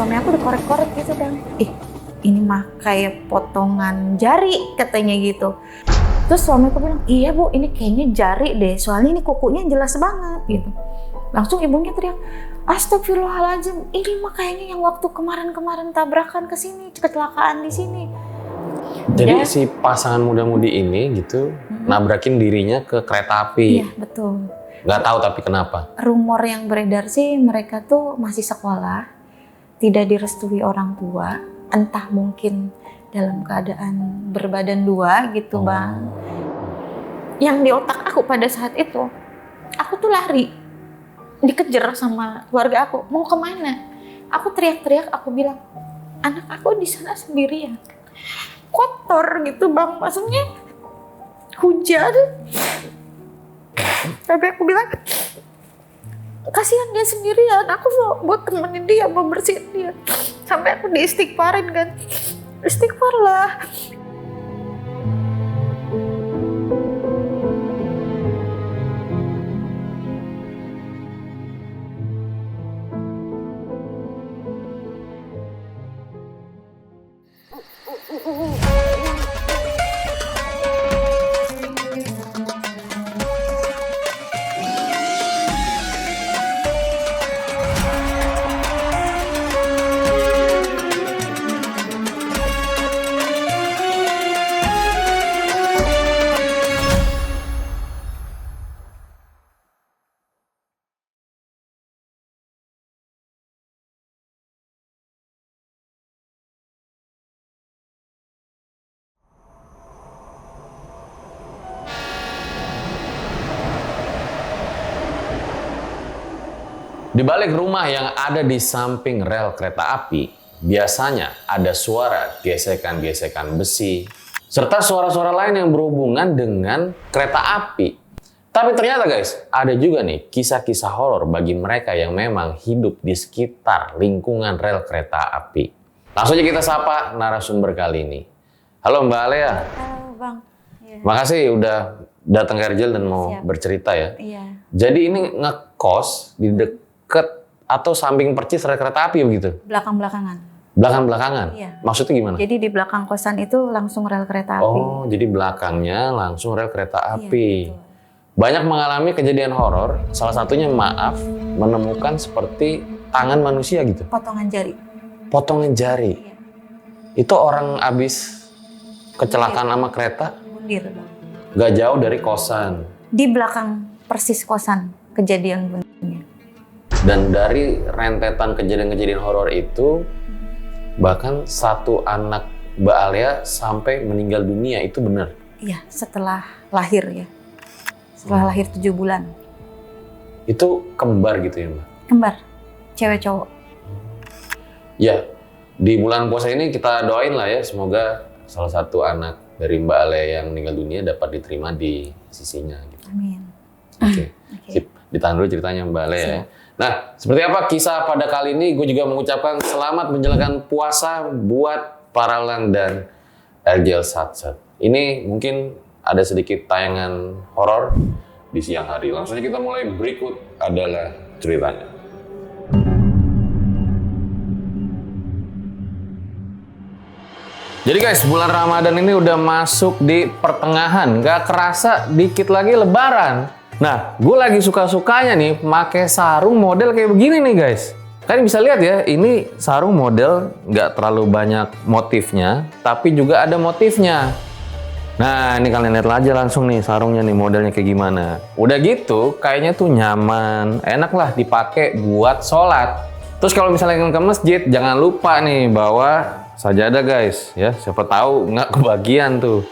suami aku dikorek-korek gitu Bang. Ini mah kayak potongan jari katanya gitu. Terus suamiku bilang, iya Bu, ini kayaknya jari deh, soalnya ini kukunya jelas banget gitu. Langsung ibunya teriak, astagfirullahaladzim, ini mah kayaknya yang waktu kemarin-kemarin tabrakan ke sini, kecelakaan di sini. Jadi si pasangan muda-mudi ini gitu nabrakin dirinya ke kereta api. Iya, betul. Nggak tahu tapi kenapa. Rumor yang beredar sih mereka tuh masih sekolah, tidak direstui orang tua, entah mungkin dalam keadaan berbadan dua gitu Bang. Yang di otak aku pada saat itu, aku tuh lari, dikejar sama keluarga aku, mau kemana? Aku teriak-teriak, aku bilang, anak aku di sana sendirian, kotor gitu Bang, maksudnya hujan. Tapi aku bilang, kasihan dia sendirian, aku mau buat temenin dia, mau bersihin dia. Sampai aku diistighfarin kan, istighfar lah. Di balik rumah yang ada di samping rel kereta api, biasanya ada suara gesekan-gesekan besi, serta suara-suara lain yang berhubungan dengan kereta api. Tapi ternyata guys, ada juga nih kisah-kisah horor bagi mereka yang memang hidup di sekitar lingkungan rel kereta api. Langsung aja kita sapa narasumber kali ini. Halo Mbak Alea. Halo Bang. Ya. Makasih udah datang ke Erjel dan mau bercerita ya. Iya. Jadi ini ngekos di deket atau samping percis rel kereta api begitu? Belakang-belakangan. Belakang-belakangan? Iya. Maksudnya gimana? Jadi di belakang kosan itu langsung rel kereta api. Oh, jadi belakangnya langsung rel kereta api. Iya, betul. Banyak mengalami kejadian horor, salah satunya maaf, menemukan seperti tangan manusia gitu. Potongan jari. Potongan jari. Iya. Itu orang abis kecelakaan sama kereta, Bundir Bang. gak jauh dari kosan. Di belakang persis kosan kejadian bundirnya. Dan dari rentetan kejadian-kejadian horor itu, bahkan satu anak Mbak Alea sampai meninggal dunia, itu benar? Iya, setelah lahir ya. Setelah lahir 7 bulan. Itu kembar gitu ya Mbak? Kembar, cewek cowok. Ya, di bulan puasa ini kita doain lah ya, semoga salah satu anak dari Mbak Alea yang meninggal dunia dapat diterima di sisinya. Gitu. Amin. Oke, sip. Ditahan dulu ceritanya Mbak Alea ya. Nah, seperti apa kisah pada kali ini? Gue juga mengucapkan selamat menjalankan puasa buat para Ulan dan Erjel Satsat. Ini mungkin ada sedikit tayangan horor di siang hari. Langsung aja kita mulai, berikut adalah ceritanya. Jadi guys, bulan Ramadan ini udah masuk di pertengahan. Gak kerasa dikit lagi Lebaran. Nah, gue lagi suka-sukanya nih pakai sarung model kayak begini nih guys. Kalian bisa lihat ya, ini sarung model nggak terlalu banyak motifnya, tapi juga ada motifnya. Nah, ini kalian lihat aja langsung nih sarungnya nih modelnya kayak gimana. Udah gitu, kayaknya tuh nyaman, enak lah dipakai buat sholat. Terus kalau misalnya ke masjid, jangan lupa nih bawa sajadah guys, ya. Siapa tahu nggak kebagian tuh.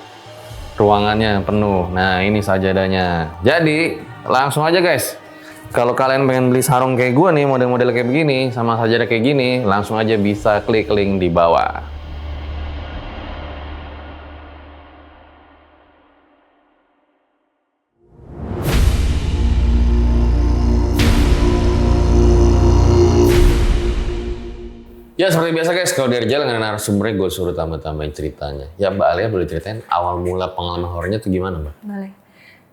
Ruangannya penuh. Nah, ini sajadahnya. Jadi, langsung aja guys. Kalau kalian pengen beli sarung kayak gue nih, model-model kayak begini, sama sajadah kayak gini, langsung aja bisa klik link di bawah. Ya seperti biasa guys, kalau dari jalan dengan narasumbernya gue suruh tambah-tambahin ceritanya. Ya Mbak Alia boleh ceritain awal mula pengalaman horornya tuh gimana Mbak? Boleh.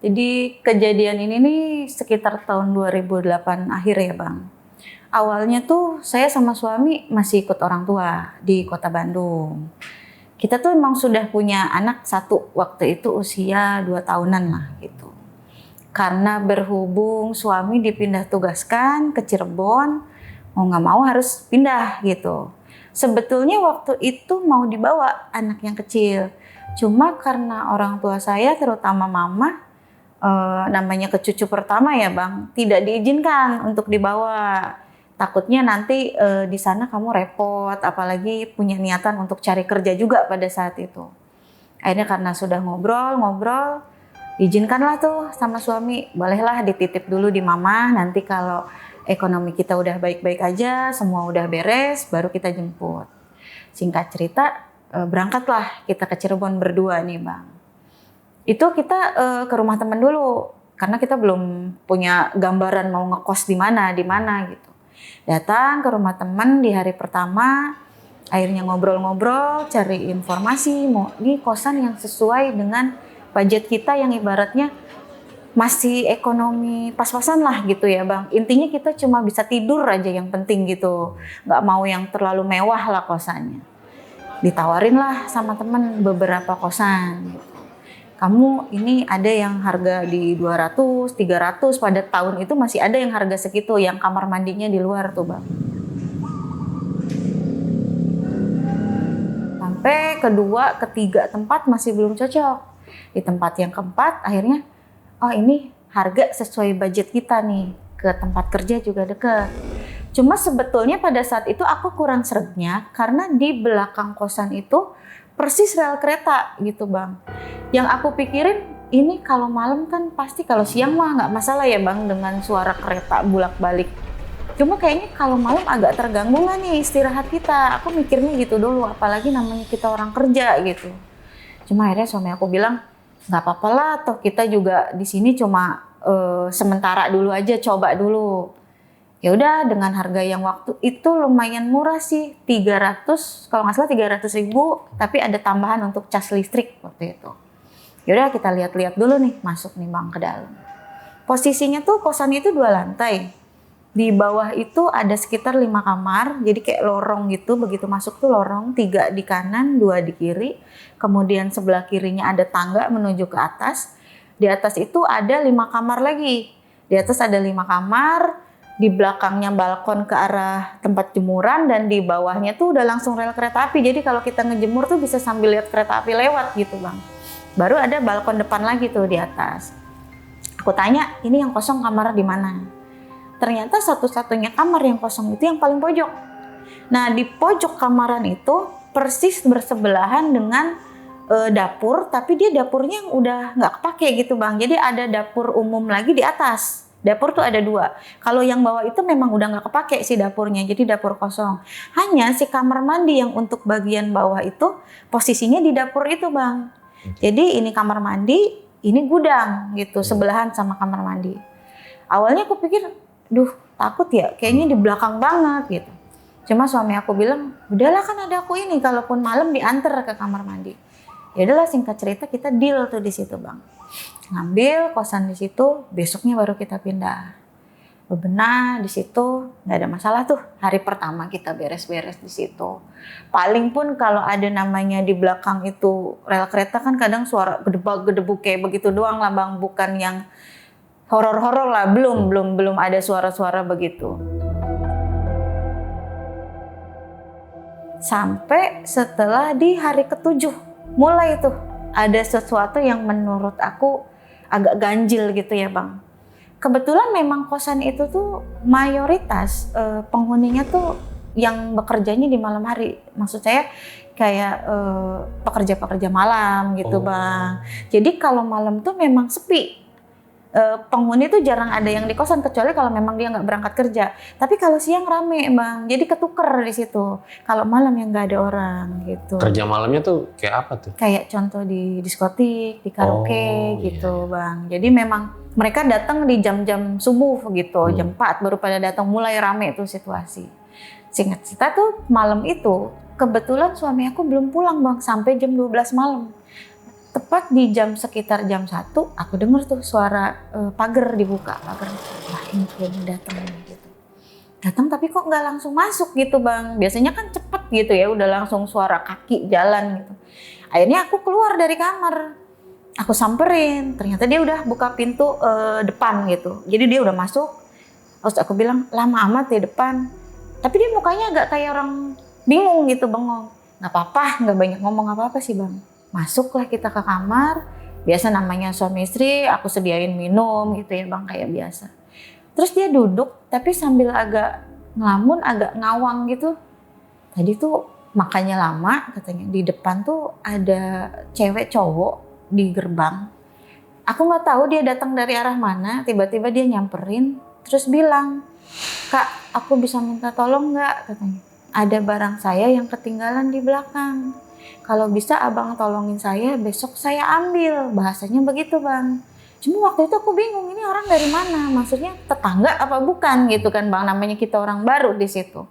Jadi kejadian ini nih sekitar tahun 2008 akhir ya Bang. Awalnya tuh saya sama suami masih ikut orang tua di kota Bandung. Kita tuh emang sudah punya anak satu, waktu itu usia 2 tahunan lah gitu. Karena berhubung suami dipindah tugaskan ke Cirebon, mau nggak mau harus pindah gitu. Sebetulnya waktu itu mau dibawa anak yang kecil. Cuma karena orang tua saya, terutama mama, namanya ke cucu pertama ya Bang, tidak diizinkan untuk dibawa. Takutnya nanti di sana kamu repot, apalagi punya niatan untuk cari kerja juga pada saat itu. Akhirnya karena sudah ngobrol, izinkanlah tuh sama suami, bolehlah dititip dulu di mama, nanti kalau ekonomi kita udah baik-baik aja, semua udah beres, baru kita jemput. Singkat cerita, berangkatlah kita ke Cirebon berdua nih Bang. Itu kita ke rumah teman dulu, karena kita belum punya gambaran mau ngekos di mana gitu. Datang ke rumah teman di hari pertama, akhirnya ngobrol-ngobrol, cari informasi, mau di kosan yang sesuai dengan budget kita yang ibaratnya masih ekonomi pas-pasan lah gitu ya Bang. Intinya kita cuma bisa tidur aja yang penting gitu. Nggak mau yang terlalu mewah lah kosannya. Ditawarin lah sama temen beberapa kosan gitu. Kamu ini ada yang harga di 200, 300, pada tahun itu masih ada yang harga segitu, yang kamar mandinya di luar tuh Bang. Sampai kedua, ketiga tempat masih belum cocok. Di tempat yang keempat akhirnya, oh ini harga sesuai budget kita nih, ke tempat kerja juga deket. Cuma sebetulnya pada saat itu aku kurang sregnya karena di belakang kosan itu persis rel kereta gitu Bang. Yang aku pikirin ini kalau malam kan pasti, kalau siang mah nggak masalah ya Bang dengan suara kereta bolak-balik. Cuma kayaknya kalau malam agak terganggu nggak nih istirahat kita. Aku mikirnya gitu dulu, apalagi namanya kita orang kerja gitu. Cuma akhirnya suami aku bilang, nggak apa-apa lah, toh kita juga di sini cuma sementara dulu aja, coba dulu. Ya udah, dengan harga yang waktu itu lumayan murah sih, 300, kalau nggak salah 300.000, tapi ada tambahan untuk cas listrik waktu itu. Ya udah kita lihat-lihat dulu nih, masuk nih Bang ke dalam. Posisinya tuh kosan itu 2 lantai. Di bawah itu ada sekitar 5 kamar, jadi kayak lorong gitu. Begitu masuk tuh lorong, 3 di kanan, 2 di kiri. Kemudian sebelah kirinya ada tangga menuju ke atas. Di atas itu ada 5 kamar lagi. Di atas ada 5 kamar, di belakangnya balkon ke arah tempat jemuran, dan di bawahnya tuh udah langsung rel kereta api. Jadi kalau kita ngejemur tuh bisa sambil lihat kereta api lewat gitu Bang. Baru ada balkon depan lagi tuh di atas. Aku tanya, ini yang kosong kamar di mana? Ternyata satu-satunya kamar yang kosong itu yang paling pojok. Nah di pojok kamaran itu persis bersebelahan dengan dapur, tapi dia dapurnya yang udah nggak kepake gitu Bang. Jadi ada dapur umum lagi di atas. Dapur tuh ada 2. Kalau yang bawah itu memang udah nggak kepake si dapurnya, jadi dapur kosong. Hanya si kamar mandi yang untuk bagian bawah itu posisinya di dapur itu Bang. Jadi ini kamar mandi, ini gudang gitu, sebelahan sama kamar mandi. Awalnya aku pikir, duh takut ya, kayaknya di belakang banget gitu. Cuma suami aku bilang, udahlah kan ada aku ini, kalaupun malam diantar ke kamar mandi. Ya udahlah, singkat cerita kita deal tuh di situ Bang. Ngambil kosan di situ, besoknya baru kita pindah. Bebenah di situ, nggak ada masalah tuh. Hari pertama kita beres-beres di situ. Paling pun kalau ada namanya di belakang itu rel kereta kan kadang suara gedebuk kayak begitu doang lah Bang, bukan yang horor-horor lah, belum ada suara-suara begitu. Sampai setelah di hari ke-7 mulai tuh ada sesuatu yang menurut aku agak ganjil gitu ya Bang. Kebetulan memang kosan itu tuh mayoritas penghuninya tuh yang bekerjanya di malam hari. Maksud saya kayak pekerja-pekerja malam gitu Bang. Jadi kalau malam tuh memang sepi. Penghuni tuh jarang ada yang di kosan, kecuali kalau memang dia nggak berangkat kerja. Tapi kalau siang rame Bang, jadi ketuker di situ. Kalau malam yang nggak ada orang gitu. Kerja malamnya tuh kayak apa tuh? Kayak contoh di diskotik, di karaoke gitu Bang. Jadi memang mereka datang di jam-jam subuh gitu, jam 4 baru pada datang, mulai rame tuh situasi. Singkat cerita tuh malam itu kebetulan suami aku belum pulang Bang sampai jam 12 malam. Tepat di sekitar jam 1 aku dengar tuh suara pagar dibuka, pagar, wah ini belum datang gitu. Datang tapi kok nggak langsung masuk gitu bang. Biasanya kan cepet gitu ya, udah langsung suara kaki jalan gitu. Akhirnya aku keluar dari kamar, aku samperin, ternyata dia udah buka pintu depan gitu. Jadi dia udah masuk, terus aku bilang lama amat ya depan. Tapi dia mukanya agak kayak orang bingung gitu, bengong. Nggak apa-apa, nggak banyak ngomong apa-apa sih bang. Masuklah kita ke kamar, biasa namanya suami istri, aku sediain minum gitu ya bang, kayak biasa. Terus dia duduk, tapi sambil agak ngelamun, agak ngawang gitu. Tadi tuh makanya lama, katanya. Di depan tuh ada cewek cowok di gerbang. Aku nggak tahu dia datang dari arah mana, tiba-tiba dia nyamperin, terus bilang, "Kak, aku bisa minta tolong nggak?" katanya. "Ada barang saya yang ketinggalan di belakang. Kalau bisa abang tolongin saya, besok saya ambil." Bahasanya begitu bang. Cuma waktu itu aku bingung, ini orang dari mana? Maksudnya tetangga apa bukan gitu kan bang? Namanya kita orang baru di situ.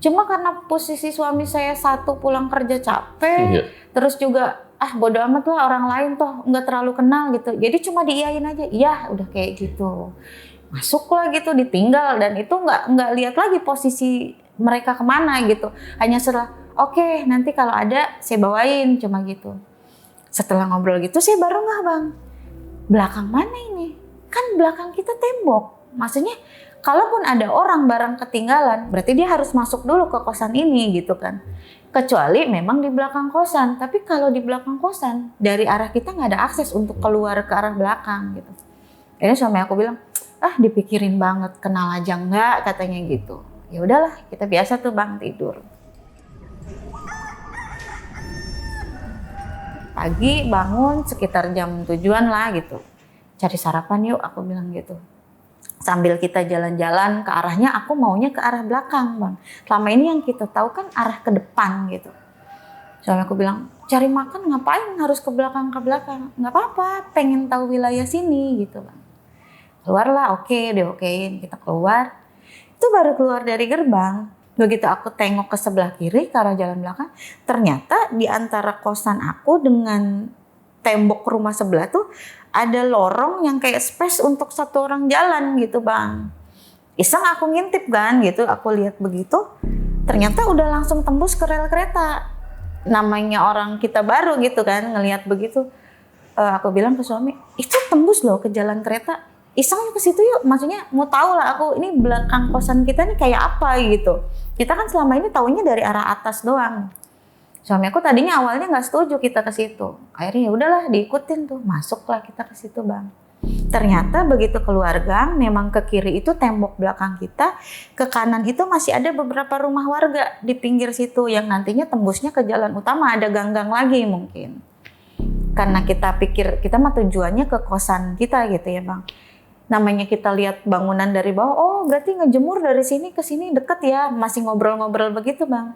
Cuma karena posisi suami saya satu pulang kerja capek, terus juga bodo amat lah orang lain toh nggak terlalu kenal gitu. Jadi cuma diiyain aja, iya udah kayak gitu. Masuklah gitu, ditinggal dan itu nggak lihat lagi posisi mereka kemana gitu. Hanya setelah oke, nanti kalau ada saya bawain, cuma gitu. Setelah ngobrol gitu saya baru nggak bang. Belakang mana ini? Kan belakang kita tembok. Maksudnya kalaupun ada orang barang ketinggalan, berarti dia harus masuk dulu ke kosan ini gitu kan. Kecuali memang di belakang kosan. Tapi kalau di belakang kosan, dari arah kita nggak ada akses untuk keluar ke arah belakang gitu. Ini suami aku bilang, dipikirin banget, kenal aja nggak katanya gitu. Ya udahlah, kita biasa tuh bang tidur. Pagi bangun sekitar jam 7-an lah gitu. Cari sarapan yuk, aku bilang gitu. Sambil kita jalan-jalan ke arahnya, aku maunya ke arah belakang bang. Selama ini yang kita tahu kan arah ke depan gitu. Suami aku bilang, cari makan ngapain harus ke belakang? Nggak apa-apa, pengen tahu wilayah sini gitu bang. Keluarlah, oke, diokein, kita keluar. Itu baru keluar dari gerbang. Begitu aku tengok ke sebelah kiri, ke arah jalan belakang, ternyata di antara kosan aku dengan tembok rumah sebelah tuh ada lorong yang kayak space untuk satu orang jalan gitu bang. Iseng aku ngintip kan gitu, aku lihat begitu, ternyata udah langsung tembus ke rel kereta. Namanya orang kita baru gitu kan, ngelihat begitu. Aku bilang ke suami, itu tembus loh ke jalan kereta. Iseng ke situ yuk, maksudnya mau tahu lah aku ini belakang kosan kita nih kayak apa gitu. Kita kan selama ini taunya dari arah atas doang. Suami aku tadinya awalnya nggak setuju kita ke situ. Akhirnya ya udahlah diikutin tuh, masuklah kita ke situ bang. Ternyata begitu keluar gang, memang ke kiri itu tembok belakang kita, ke kanan itu masih ada beberapa rumah warga di pinggir situ yang nantinya tembusnya ke jalan utama, ada gang-gang lagi mungkin. Karena kita pikir kita mah tujuannya ke kosan kita gitu ya bang. Namanya kita lihat bangunan dari bawah, oh berarti ngejemur dari sini ke sini deket ya, masih ngobrol-ngobrol begitu bang.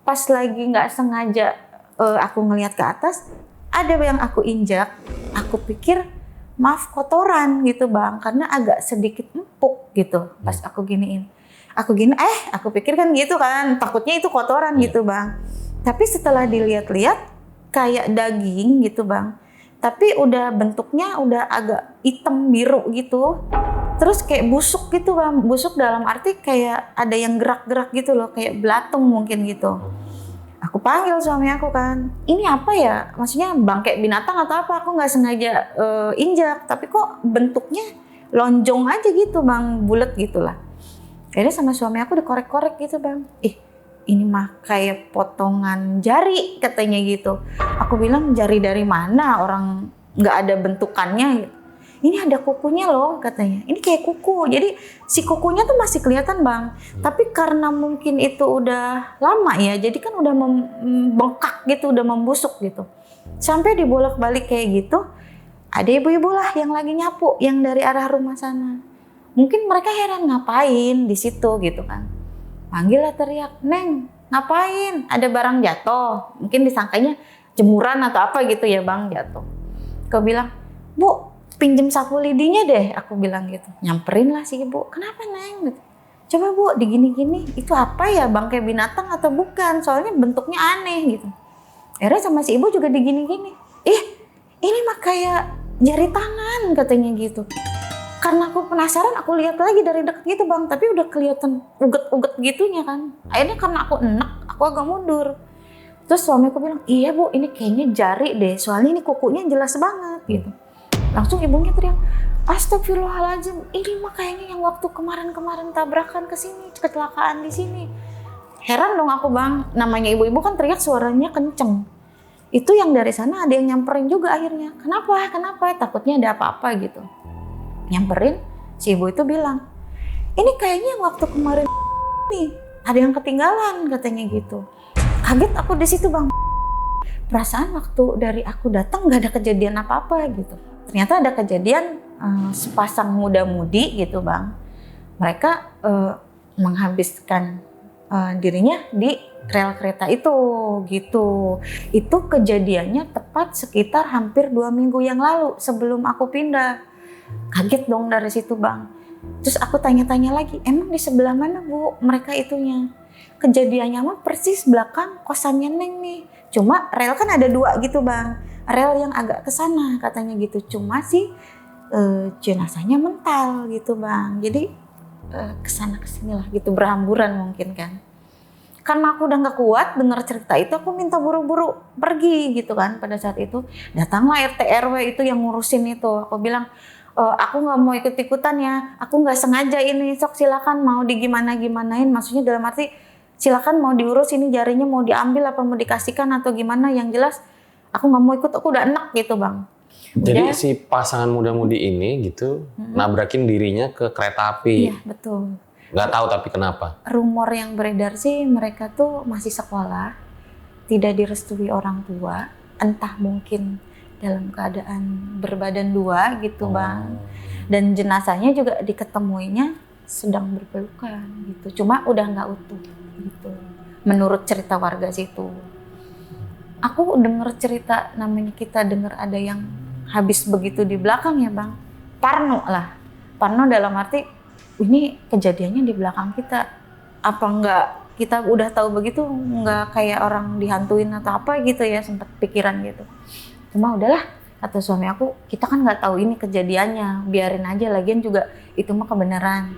Pas lagi nggak sengaja aku ngelihat ke atas, ada yang aku injak, aku pikir maaf kotoran gitu bang, karena agak sedikit empuk gitu pas aku giniin. Aku pikir kan gitu kan, takutnya itu kotoran gitu bang. Tapi setelah dilihat-lihat kayak daging gitu bang. Tapi udah bentuknya udah agak hitam biru gitu. Terus kayak busuk gitu bang. Busuk dalam arti kayak ada yang gerak-gerak gitu loh. Kayak belatung mungkin gitu. Aku panggil suami aku kan. Ini apa ya? Maksudnya bangkai binatang atau apa? Aku gak sengaja injak. Tapi kok bentuknya lonjong aja gitu bang. Bulet gitu lah. Akhirnya sama suami aku dikorek-korek gitu bang. Ini mah kayak potongan jari katanya gitu. Aku bilang jari dari mana, orang nggak ada bentukannya. Ini ada kukunya loh katanya. Ini kayak kuku. Jadi si kukunya tuh masih kelihatan bang. Tapi karena mungkin itu udah lama ya, jadi kan udah bengkak gitu, udah membusuk gitu. Sampai dibolak-balik kayak gitu, ada ibu-ibu lah yang lagi nyapu yang dari arah rumah sana. Mungkin mereka heran ngapain di situ gitu kan. Panggil lah teriak, Neng, ngapain? Ada barang jatuh. Mungkin disangkanya jemuran atau apa gitu ya bang, jatuh. Aku bilang, Bu, pinjem sapu lidinya deh. Aku bilang gitu. Nyamperin lah si ibu. Kenapa Neng? Gitu. Coba Bu, digini-gini. Itu apa ya, bangkai binatang atau bukan? Soalnya bentuknya aneh gitu. Akhirnya sama si ibu juga digini-gini. Ini mah kayak jari tangan katanya gitu. Karena aku penasaran, aku lihat lagi dari dekat gitu bang, tapi udah kelihatan uget-uget gitunya kan. Akhirnya karena aku enak, aku agak mundur. Terus suami aku bilang, iya bu, ini kayaknya jari deh, soalnya ini kukunya jelas banget gitu. Langsung ibunya teriak, astagfirullahaladzim, ini mah kayaknya yang waktu kemarin-kemarin tabrakan ke sini, kecelakaan di sini. Heran dong aku bang, namanya ibu-ibu kan teriak suaranya kenceng. Itu yang dari sana ada yang nyamperin juga akhirnya. Kenapa? Takutnya ada apa-apa gitu. Nyamperin, si ibu itu bilang, ini kayaknya yang waktu kemarin nih, ada yang ketinggalan katanya gitu. Kaget aku di situ bang. Perasaan waktu dari aku datang nggak ada kejadian apa-apa gitu. Ternyata ada kejadian sepasang muda-mudi gitu bang. Mereka menghabiskan dirinya di rel kereta itu gitu. Itu kejadiannya tepat sekitar hampir 2 minggu yang lalu sebelum aku pindah. Kaget dong dari situ bang. Terus aku tanya-tanya lagi, emang di sebelah mana bu mereka itunya? Kejadiannya mah persis belakang kosannya Neng nih. Cuma rel kan ada 2 gitu bang. Rel yang agak ke sana katanya gitu. Cuma sih jenazahnya mental gitu bang. Jadi kesana kesini lah gitu, berhamburan mungkin kan. Karena aku udah gak kuat dengar cerita itu, aku minta buru-buru pergi gitu kan. Pada saat itu datanglah RT RW itu yang ngurusin itu. Aku bilang, aku nggak mau ikut-ikutan ya, aku nggak sengaja ini, sok silakan mau digimana-gimanain, maksudnya dalam arti silakan mau diurus ini jarinya mau diambil apa mau dikasihkan atau gimana, yang jelas aku nggak mau ikut, aku udah enak gitu bang. Jadi si pasangan muda-mudi ini gitu nabrakin dirinya ke kereta api. Iya betul. Nggak tahu tapi kenapa? Rumor yang beredar sih mereka tuh masih sekolah, tidak direstui orang tua, entah mungkin dalam keadaan berbadan 2 gitu bang. Dan jenazahnya juga diketemuinya sedang berpelukan gitu, cuma udah nggak utuh gitu menurut cerita warga situ. Aku denger cerita, namanya kita denger ada yang habis begitu di belakang ya bang, parno lah. Parno dalam arti ini kejadiannya di belakang kita, apa enggak kita udah tahu begitu, nggak kayak orang dihantuin atau apa gitu ya, sempat pikiran gitu. Cuma udahlah, kata suami aku, kita kan nggak tahu ini kejadiannya, biarin aja, lagian juga itu mah kebenaran.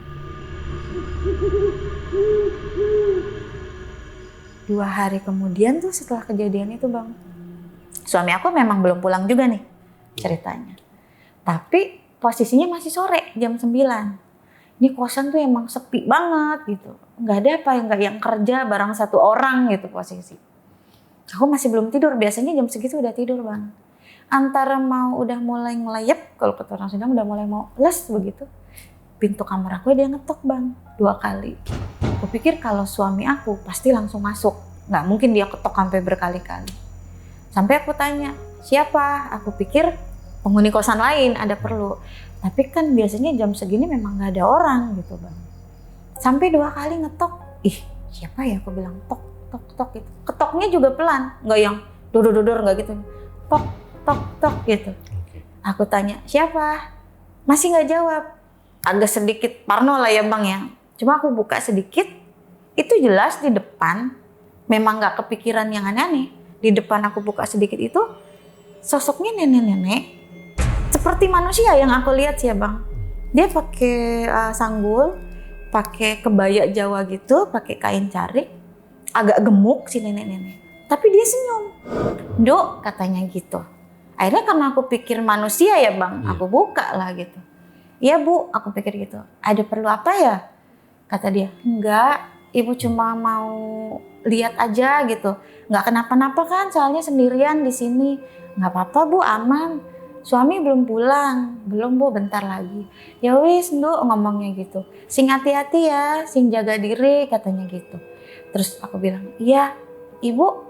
2 hari kemudian tuh setelah kejadian itu bang, suami aku memang belum pulang juga nih ceritanya. Tapi posisinya masih sore, jam 9. Ini kosan tuh emang sepi banget gitu, nggak ada apa yang nggak yang kerja bareng 1 orang gitu posisi. Aku masih belum tidur, biasanya jam segitu udah tidur bang. Antara mau udah mulai ngelayap, kalau kata orang Sunda udah mulai mau les begitu, pintu kamar aku dia ngetok bang 2 kali. Aku pikir kalau suami aku pasti langsung masuk, nggak mungkin dia ketok sampai berkali-kali. Sampai aku tanya, siapa? Aku pikir penghuni kosan lain, ada perlu. Tapi kan biasanya jam segini memang nggak ada orang gitu bang. Sampai 2 kali ngetok, ih siapa ya? Aku bilang tok gitu. Ketoknya juga pelan, nggak yang dodor nggak gitu. Tok gitu. Aku tanya siapa? Masih nggak jawab. Agak sedikit parno lah ya bang ya. Cuma aku buka sedikit, itu jelas di depan. Memang nggak kepikiran yang aneh-aneh. Di depan aku buka sedikit itu sosoknya nenek-nenek. Seperti manusia yang aku lihat sih ya bang. Dia pakai sanggul, pakai kebaya Jawa gitu, pakai kain carik. Agak gemuk si nenek-nenek, tapi dia senyum. Dok, katanya gitu. Akhirnya karena aku pikir manusia ya bang, aku buka lah gitu. Iya bu, aku pikir gitu. Ada perlu apa ya? Kata dia, enggak, ibu cuma mau lihat aja gitu. Nggak kenapa-napa kan, soalnya sendirian di sini. Nggak apa-apa bu, aman. Suami belum pulang, belum bu, bentar lagi. Ya wis, Nduk, ngomongnya gitu. Sing hati-hati ya, sing jaga diri, katanya gitu. Terus aku bilang, iya ibu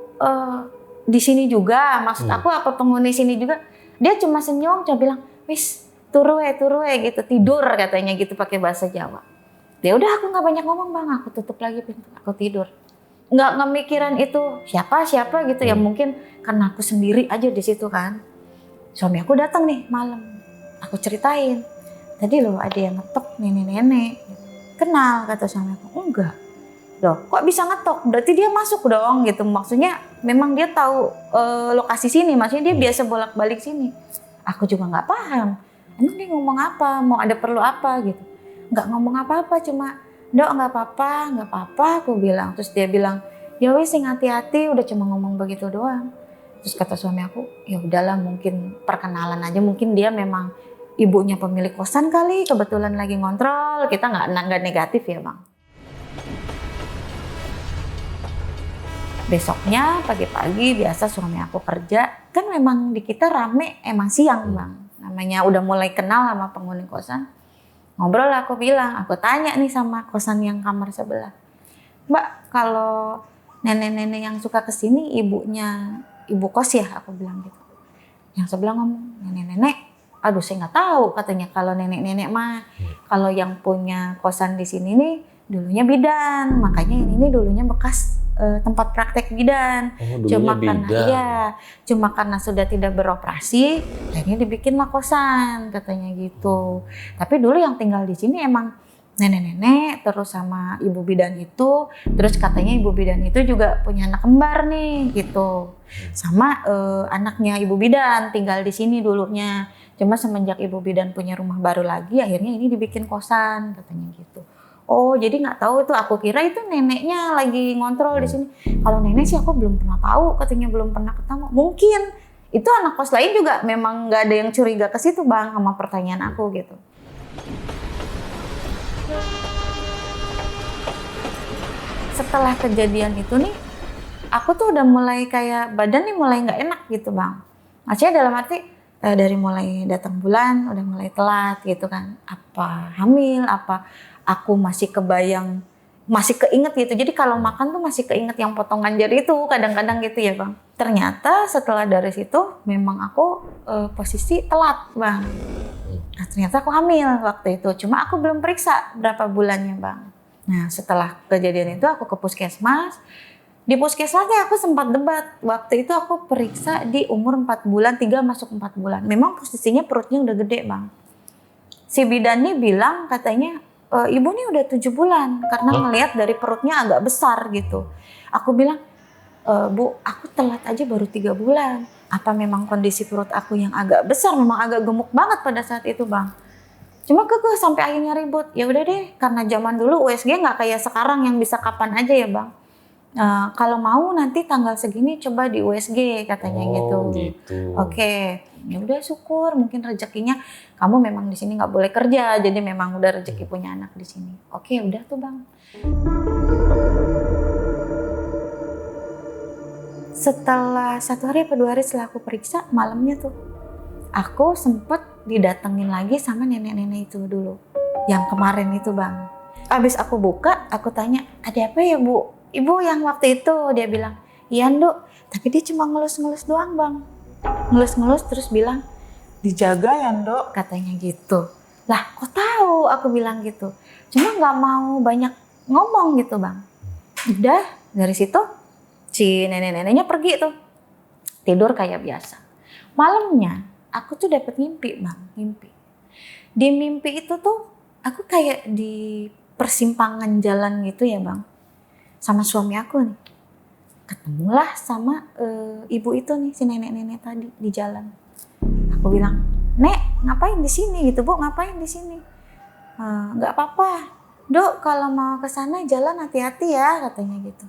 di sini juga, maksud aku apa penghuni sini juga. Dia cuma senyum, cuma bilang, wis turu gitu, tidur katanya gitu pakai bahasa Jawa. Ya udah aku nggak banyak ngomong bang, aku tutup lagi pintu, aku tidur. Nggak ngemikiran itu siapa gitu ya, mungkin karena aku sendiri aja di situ kan. Suami aku datang nih malam, aku ceritain, tadi loh ada yang ngetok nenek-nenek. Kenal kata suami aku, enggak. Loh, kok bisa ngetok? Berarti dia masuk dong gitu. Maksudnya memang dia tahu lokasi sini. Maksudnya dia biasa bolak-balik sini. Aku juga nggak paham. emang dia ngomong apa, mau ada perlu apa gitu. Nggak ngomong apa-apa, cuma Dok nggak apa-apa aku bilang. Terus dia bilang, ya wes sing hati-hati, udah cuma ngomong begitu doang. Terus kata suami aku, ya udahlah mungkin perkenalan aja, mungkin dia memang ibunya pemilik kosan kali, kebetulan lagi ngontrol, kita nggak negatif ya Bang. Besoknya pagi-pagi biasa suami aku kerja, kan memang di kita rame emang siang Bang. Namanya udah mulai kenal sama penghuni kosan. Ngobrol aku bilang, aku tanya nih sama kosan yang kamar sebelah. Mbak, kalau nenek-nenek yang suka kesini ibunya ibu kos ya? Aku bilang gitu. Yang sebelah ngomong, nenek-nenek. Aduh saya nggak tahu katanya kalau nenek-nenek mah. Kalau yang punya kosan di sini nih dulunya bidan. Makanya ini dulunya bekas tempat praktek bidan. Cuma karena sudah tidak beroperasi, akhirnya dibikinlah kosan katanya gitu. Tapi dulu yang tinggal di sini emang nenek-nenek terus sama ibu bidan itu, terus katanya ibu bidan itu juga punya anak kembar nih gitu. Sama anaknya ibu bidan tinggal di sini dulunya. Cuma semenjak ibu bidan punya rumah baru lagi, akhirnya ini dibikin kosan katanya gitu. Oh, jadi nggak tahu itu. Aku kira itu neneknya lagi ngontrol di sini. Kalau nenek sih aku belum pernah tahu, katanya belum pernah ketemu. Mungkin itu anak kos lain juga memang nggak ada yang curiga ke situ Bang sama pertanyaan aku gitu. Setelah kejadian itu nih, aku tuh udah mulai kayak badan nih mulai nggak enak gitu Bang. Maksudnya dalam arti dari mulai datang bulan udah mulai telat gitu kan. Apa hamil, apa aku masih kebayang, masih keinget gitu. Jadi kalau makan tuh masih keinget yang potongan jari itu kadang-kadang gitu ya Bang. Ternyata setelah dari situ memang aku posisi telat Bang. Nah, ternyata aku hamil waktu itu. Cuma aku belum periksa berapa bulannya Bang. Nah setelah kejadian itu aku ke puskesmas. Di puskesmasnya aku sempat debat. Waktu itu aku periksa di umur 4 bulan, 3 masuk 4 bulan. Memang posisinya perutnya udah gede Bang. Si bidannya bilang katanya, ibu nih udah 7 bulan karena ngelihat dari perutnya agak besar gitu. Aku bilang, Bu, aku telat aja baru 3 bulan. Apa memang kondisi perut aku yang agak besar, memang agak gemuk banget pada saat itu Bang. Cuma kekeh sampai akhirnya ribut. Ya udah deh, karena zaman dulu USG nggak kayak sekarang yang bisa kapan aja ya Bang. Kalau mau nanti tanggal segini coba di USG katanya gitu. Oke. Ya udah syukur, mungkin rezekinya kamu memang di sini nggak boleh kerja, jadi memang udah rezeki punya anak di sini. Oke, udah tuh Bang. Setelah 1 hari atau 2 hari setelah aku periksa, malamnya tuh aku sempet didatengin lagi sama nenek-nenek itu dulu, yang kemarin itu Bang. Abis aku buka, aku tanya, ada apa ya Bu? Ibu yang waktu itu, dia bilang, iya Nduk, tapi dia cuma ngelus-ngelus doang Bang. Ngelus-ngelus terus bilang, dijaga ya Nduk, katanya gitu. Lah kok tahu? Aku bilang gitu. Cuma nggak mau banyak ngomong gitu Bang. Udah dari situ si nenek-neneknya pergi tuh. Tidur kayak biasa. Malamnya aku tuh dapat mimpi Bang, mimpi. Di mimpi itu tuh aku kayak di persimpangan jalan gitu ya Bang. Sama suami aku nih. Ketemulah sama ibu itu nih, si nenek-nenek tadi di jalan. Aku bilang, Nek, ngapain di sini gitu Bu? Ngapain di sini? Nggak apa-apa, Dok. Kalau mau ke sana jalan hati-hati ya, katanya gitu.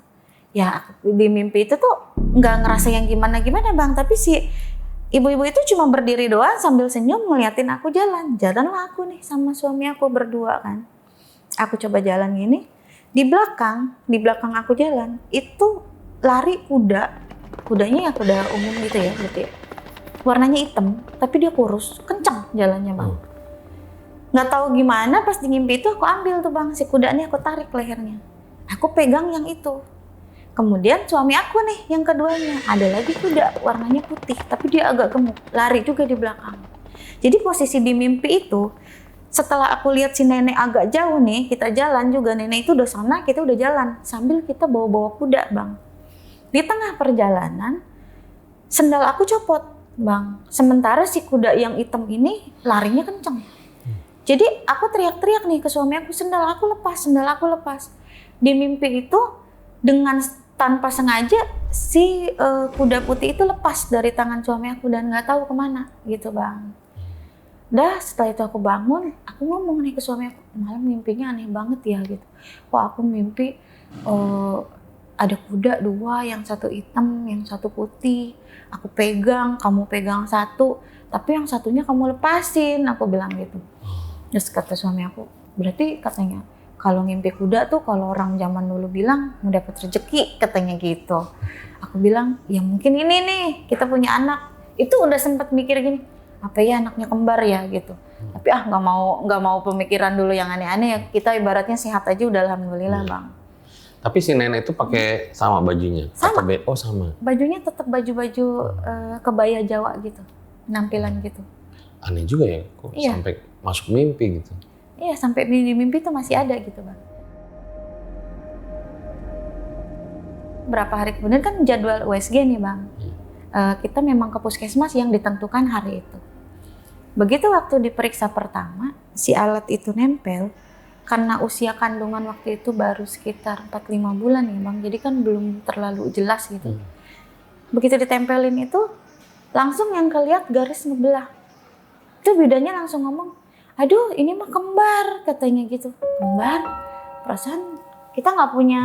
Ya, aku di mimpi itu tuh nggak ngerasa yang gimana-gimana Bang. Tapi si ibu-ibu itu cuma berdiri doang sambil senyum ngeliatin aku jalan. Jalanlah aku nih sama suami aku berdua kan. Aku coba jalan gini. Di belakang aku jalan, itu lari kuda. Kudanya ya kuda umum gitu ya, gede. Warnanya hitam, tapi dia kurus, kencang jalannya Bang. Nggak tahu gimana pas di mimpi itu aku ambil tuh Bang, si kudanya aku tarik lehernya. Aku pegang yang itu. Kemudian suami aku nih yang keduanya, ada lagi kuda warnanya putih, tapi dia agak gemuk, lari juga di belakang. Jadi posisi di mimpi itu, setelah aku lihat si nenek agak jauh nih, kita jalan juga, nenek itu udah sana, kita udah jalan. Sambil kita bawa-bawa kuda Bang. Di tengah perjalanan, sendal aku copot Bang. Sementara si kuda yang hitam ini larinya kenceng. Jadi aku teriak-teriak nih ke suami aku, sendal aku lepas. Di mimpi itu dengan tanpa sengaja si kuda putih itu lepas dari tangan suami aku dan nggak tahu kemana gitu Bang. Udah setelah itu aku bangun, aku ngomong nih ke suami aku, malam mimpinya aneh banget ya gitu. Kok aku mimpi ada kuda 2, yang satu hitam, yang satu putih. Aku pegang, kamu pegang satu, tapi yang satunya kamu lepasin, aku bilang gitu. Terus kata suami aku, berarti katanya kalau ngimpi kuda tuh kalau orang zaman dulu bilang mau dapat rezeki katanya gitu. Aku bilang, ya mungkin ini nih kita punya anak. Itu udah sempat mikir gini, apa ya anaknya kembar ya gitu. Tapi nggak mau pemikiran dulu yang aneh-aneh ya. Kita ibaratnya sehat aja udah alhamdulillah bang. Tapi si nenek itu pakai sama bajunya? Sama. Oh sama. Bajunya tetap baju-baju kebaya Jawa gitu, penampilan gitu. Aneh juga ya, kok sampai masuk mimpi gitu. Iya, sampai di mimpi tuh masih ada gitu bang. Berapa hari kemudian kan jadwal USG nih bang. Kita memang ke puskesmas yang ditentukan hari itu. Begitu waktu diperiksa pertama, si alat itu nempel. Karena usia kandungan waktu itu baru sekitar 4-5 bulan ya bang, jadi kan belum terlalu jelas gitu. Begitu ditempelin itu, langsung yang kelihat garis ngebelah. Itu bidannya langsung ngomong, aduh ini mah kembar katanya gitu. Kembar? Perasaan kita nggak punya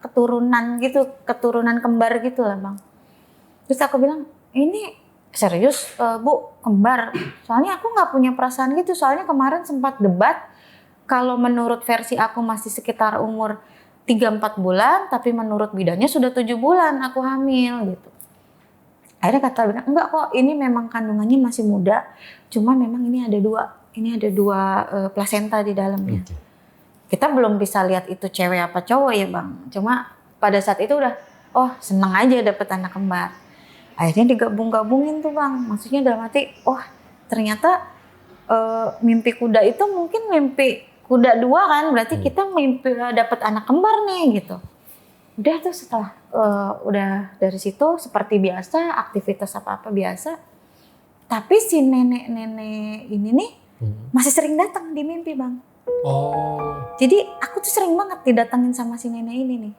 keturunan gitu, keturunan kembar gitu lah bang. Terus aku bilang, ini serius Bu, kembar? Soalnya aku nggak punya perasaan gitu, soalnya kemarin sempat debat, kalau menurut versi aku masih sekitar umur 3-4 bulan, tapi menurut bidannya sudah 7 bulan aku hamil gitu. Akhirnya kata bilang, enggak kok, ini memang kandungannya masih muda, cuma memang ini ada dua plasenta di dalamnya. Kita belum bisa lihat itu cewek apa cowok ya bang, cuma pada saat itu udah, seneng aja dapet anak kembar. Akhirnya digabung-gabungin tuh bang, maksudnya dalam arti, ternyata mimpi kuda itu mungkin mimpi kuda 2 kan, berarti kita mimpi dapet anak kembar nih gitu. Udah tuh setelah, udah dari situ seperti biasa, aktivitas apa-apa biasa. Tapi si nenek-nenek ini nih masih sering datang di mimpi bang. Jadi aku tuh sering banget didatengin sama si nenek ini nih.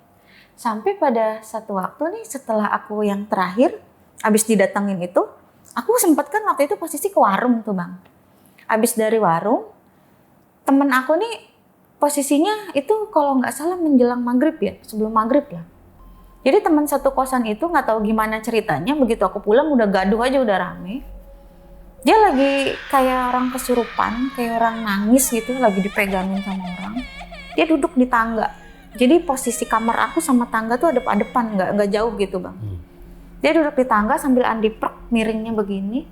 Sampai pada satu waktu nih setelah aku yang terakhir, abis didatengin itu, aku sempet kan waktu itu posisi ke warung tuh bang. Abis dari warung, temen aku nih posisinya itu kalau nggak salah menjelang maghrib ya, sebelum maghrib lah. Jadi teman satu kosan itu nggak tahu gimana ceritanya, begitu aku pulang udah gaduh aja, udah rame. Dia lagi kayak orang kesurupan, kayak orang nangis gitu, lagi dipegangin sama orang. Dia duduk di tangga. Jadi posisi kamar aku sama tangga tuh adep-adepan, nggak jauh gitu bang. Dia duduk di tangga sambil andiprek miringnya begini.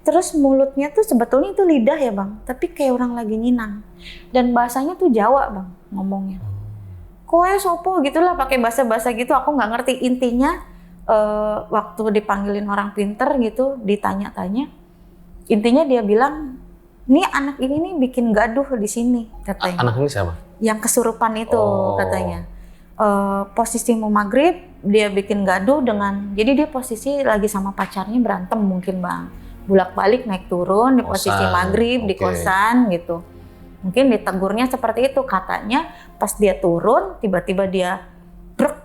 Terus mulutnya tuh sebetulnya itu lidah ya bang, tapi kayak orang lagi nyinang. Dan bahasanya tuh Jawa bang ngomongnya. Koe sopo gitulah, pakai bahasa-bahasa gitu, aku nggak ngerti. Intinya waktu dipanggilin orang pinter gitu, ditanya-tanya, intinya dia bilang, nih anak ini nih bikin gaduh di sini katanya. Anak ini siapa? Yang kesurupan itu katanya. Posisi mau maghrib dia bikin gaduh dengan, jadi dia posisi lagi sama pacarnya berantem mungkin bang, bolak-balik naik turun di posisi maghrib di kosan gitu. Mungkin ditegurnya seperti itu katanya. Pas dia turun tiba-tiba dia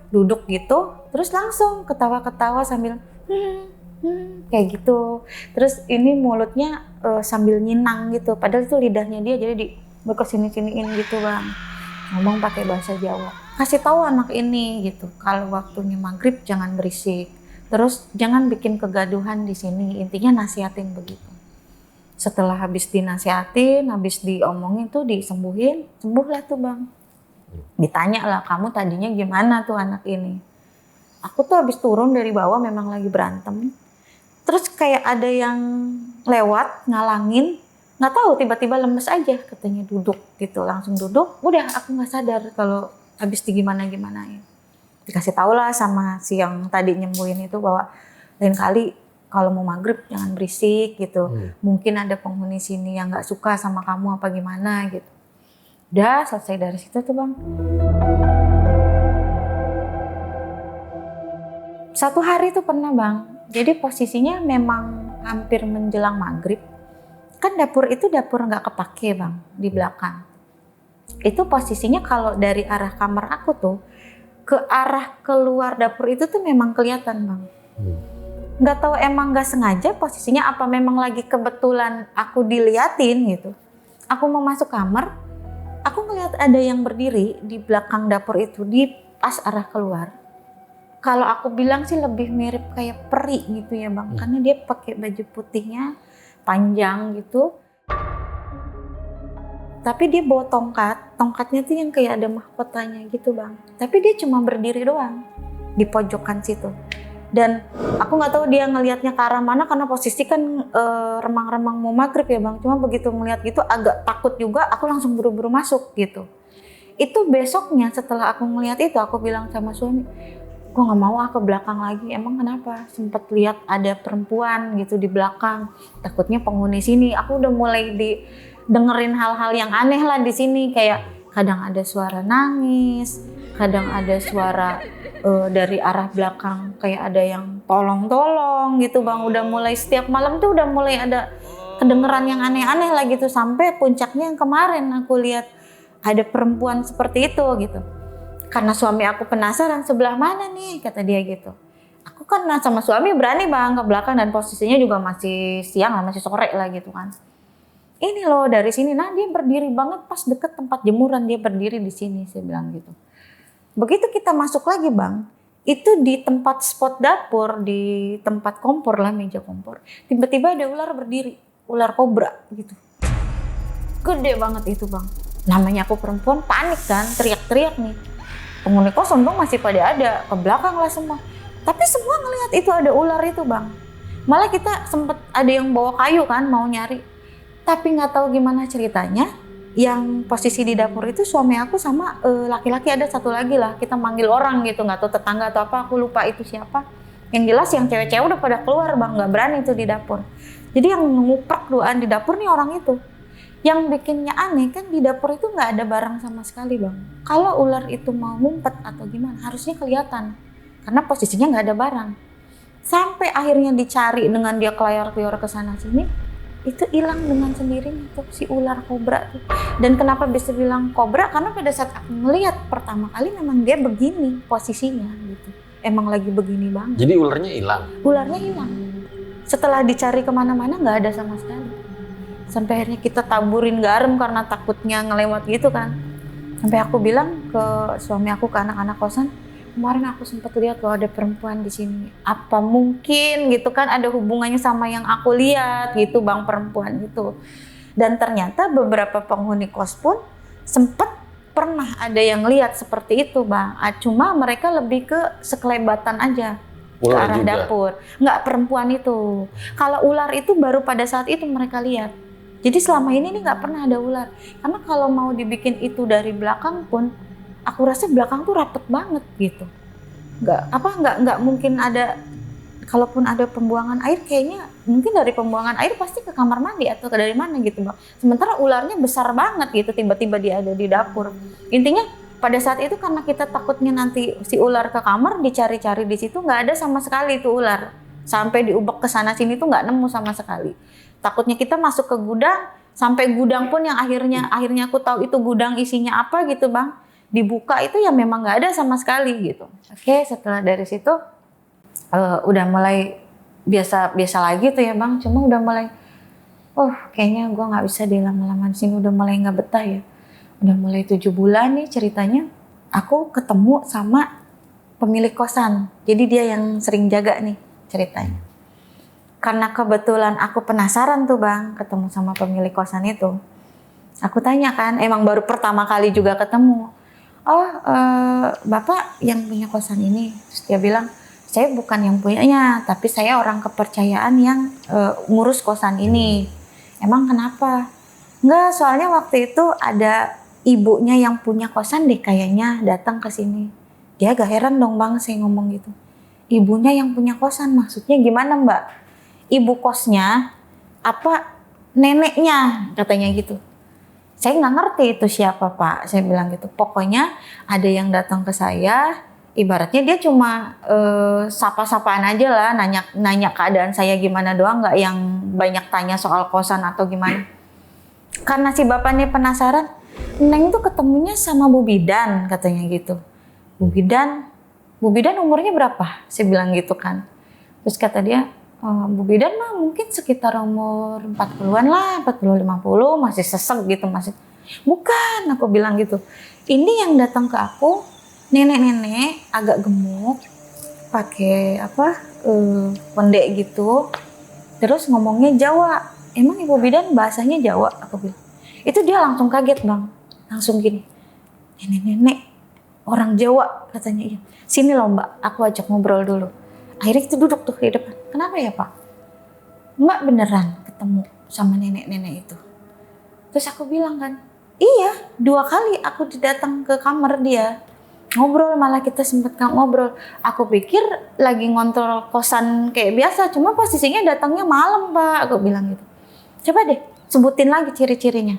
duduk gitu, terus langsung ketawa-ketawa sambil kayak gitu. Terus ini mulutnya sambil nyinang gitu, padahal itu lidahnya dia, jadi di kesini-siniin gitu bang, ngomong pakai bahasa Jawa. Kasih tahu anak ini gitu, kalau waktunya maghrib jangan berisik, terus jangan bikin kegaduhan di sini. Intinya nasihatin begitu. Setelah habis dinasihatin, habis diomongin tuh disembuhin, sembuh lah tuh bang. Ditanya lah, kamu tadinya gimana tuh anak ini? Aku tuh habis turun dari bawah memang lagi berantem. Terus kayak ada yang lewat ngalangin, nggak tahu tiba-tiba lemes aja katanya, duduk gitu, langsung duduk. Udah aku nggak sadar kalau habis digimana-gimanain. Dikasih tahu lah sama si yang tadi nyembuhin itu bahwa lain kali kalau mau maghrib jangan berisik gitu. Mungkin ada penghuni sini yang nggak suka sama kamu apa gimana gitu. Udah selesai dari situ tuh bang. Satu hari tuh pernah bang, jadi posisinya memang hampir menjelang maghrib. Kan dapur itu dapur nggak kepake bang, di belakang. Itu posisinya kalau dari arah kamar aku tuh, ke arah keluar dapur itu tuh memang kelihatan bang. Nggak tahu emang nggak sengaja posisinya apa memang lagi kebetulan aku diliatin gitu. Aku mau masuk kamar, aku ngeliat ada yang berdiri di belakang dapur itu di pas arah keluar. Kalau aku bilang sih lebih mirip kayak peri gitu ya Bang, karena dia pakai baju putihnya panjang gitu. Tapi dia bawa tongkatnya tuh yang kayak ada mahkotanya gitu Bang. Tapi dia cuma berdiri doang di pojokan situ. Dan aku nggak tahu dia ngelihatnya ke arah mana karena posisi kan remang-remang mau maghrib ya Bang. Cuma begitu ngelihat gitu agak takut juga, aku langsung buru-buru masuk gitu. Itu besoknya setelah aku ngelihat itu aku bilang sama suami, gue nggak mau ke belakang lagi. Emang kenapa? Sempet lihat ada perempuan gitu di belakang. Takutnya penghuni sini. Aku udah mulai dengerin hal-hal yang aneh lah di sini, kayak kadang ada suara nangis, kadang ada suara dari arah belakang kayak ada yang tolong gitu Bang. Udah mulai setiap malam tuh udah mulai ada kedengeran yang aneh-aneh lah gitu, sampai puncaknya yang kemarin aku lihat ada perempuan seperti itu gitu. Karena suami aku penasaran, sebelah mana nih kata dia gitu. Aku kan sama suami berani Bang ke belakang dan posisinya juga masih siang lah, masih sore lah gitu kan. Ini loh dari sini, nah dia berdiri banget pas deket tempat jemuran, dia berdiri di sini, saya bilang gitu. Begitu kita masuk lagi Bang, itu di tempat spot dapur, di tempat kompor lah, meja kompor, tiba-tiba ada ular berdiri, ular kobra gitu. Gede banget itu Bang. Namanya aku perempuan panik kan, teriak-teriak nih. Penghuni kos untung masih pada ada, ke belakang lah semua. Tapi semua ngelihat itu ada ular itu Bang. Malah kita sempet ada yang bawa kayu kan, mau nyari. Tapi nggak tahu gimana ceritanya, yang posisi di dapur itu suami aku sama laki-laki ada satu lagi lah. Kita manggil orang gitu, nggak tahu tetangga atau apa, aku lupa itu siapa. Yang jelas yang cewek-cewek udah pada keluar Bang, nggak berani itu di dapur. Jadi yang nguprak duaan di dapur nih orang itu. Yang bikinnya aneh kan di dapur itu nggak ada barang sama sekali Bang. Kalau ular itu mau ngumpet atau gimana, harusnya kelihatan. Karena posisinya nggak ada barang. Sampai akhirnya dicari dengan dia kelayar-kelayar ke sana sini, itu hilang dengan sendirinya tuh si ular kobra tuh. Dan kenapa bisa bilang kobra? Karena pada saat aku melihat pertama kali memang dia begini posisinya gitu. Emang lagi begini banget. Jadi ularnya hilang? Ularnya hilang. Setelah dicari kemana-mana nggak ada sama sekali. Sampai akhirnya kita taburin garam karena takutnya ngelewat gitu kan. Sampai aku bilang ke suami aku, ke anak-anak kosan, kemarin aku sempat lihat loh ada perempuan di sini. Apa mungkin gitu kan ada hubungannya sama yang aku lihat gitu Bang, perempuan itu. Dan ternyata beberapa penghuni kos pun sempat pernah ada yang lihat seperti itu Bang. Cuma mereka lebih ke sekelebatan aja. Ular ke arah juga dapur. Nggak perempuan itu. Kalau ular itu baru pada saat itu mereka lihat. Jadi selama ini nih nggak pernah ada ular. Karena kalau mau dibikin itu dari belakang pun, aku rasa belakang tuh rapet banget gitu. Nggak mungkin ada, kalaupun ada pembuangan air kayaknya mungkin dari pembuangan air pasti ke kamar mandi atau ke dari mana gitu Bang. Sementara ularnya besar banget gitu, tiba-tiba dia ada di dapur. Intinya pada saat itu karena kita takutnya nanti si ular ke kamar, dicari-cari di situ nggak ada sama sekali itu ular. Sampai diubek ke sana sini tuh nggak nemu sama sekali. Takutnya kita masuk ke gudang, sampai gudang pun yang akhirnya aku tahu itu gudang isinya apa gitu Bang. Dibuka itu ya memang nggak ada sama sekali gitu. Oke, setelah dari situ udah mulai biasa lagi tuh ya Bang. Cuma udah mulai, kayaknya gue nggak bisa di lama-lama di sini, udah mulai nggak betah ya. Udah mulai 7 bulan nih ceritanya. Aku ketemu sama pemilik kosan. Jadi dia yang sering jaga nih ceritanya. Karena kebetulan aku penasaran tuh Bang ketemu sama pemilik kosan itu. Aku tanya kan, emang baru pertama kali juga ketemu. Bapak yang punya kosan ini? Terus dia bilang, saya bukan yang punyanya, tapi saya orang kepercayaan yang ngurus kosan ini. Emang kenapa? Enggak, soalnya waktu itu ada ibunya yang punya kosan deh kayaknya datang ke sini. Dia agak heran dong Bang saya ngomong gitu. Ibunya yang punya kosan, maksudnya gimana Mbak? Ibu kosnya apa neneknya katanya gitu. Saya nggak ngerti itu siapa Pak, saya bilang gitu. Pokoknya ada yang datang ke saya, ibaratnya dia cuma sapa-sapaan aja lah, nanya keadaan saya gimana doang, nggak yang banyak tanya soal kosan atau gimana. Karena si bapaknya penasaran, Neng tuh ketemunya sama Bu Bidan katanya gitu. Bu Bidan umurnya berapa? Saya bilang gitu kan. Terus kata dia, Bu Bidan mah mungkin sekitar umur 40-an lah, 40-50, masih sesek gitu, masih. Bukan, aku bilang gitu. Ini yang datang ke aku, nenek-nenek agak gemuk, pakai pendek gitu, terus ngomongnya Jawa. Emang Ibu Bidan bahasanya Jawa? Aku bilang. Itu dia langsung kaget bang, langsung gini, nenek-nenek orang Jawa katanya. Iya. Sini loh mbak, aku ajak ngobrol dulu. Akhirnya kita duduk tuh di depan. Kenapa ya pak? Mbak beneran ketemu sama nenek-nenek itu? Terus aku bilang kan, iya 2 kali aku datang ke kamar dia. Ngobrol, malah kita sempat ngobrol. Aku pikir lagi ngontrol kosan kayak biasa, cuma posisinya datangnya malam pak. Aku bilang gitu. Coba deh sebutin lagi ciri-cirinya.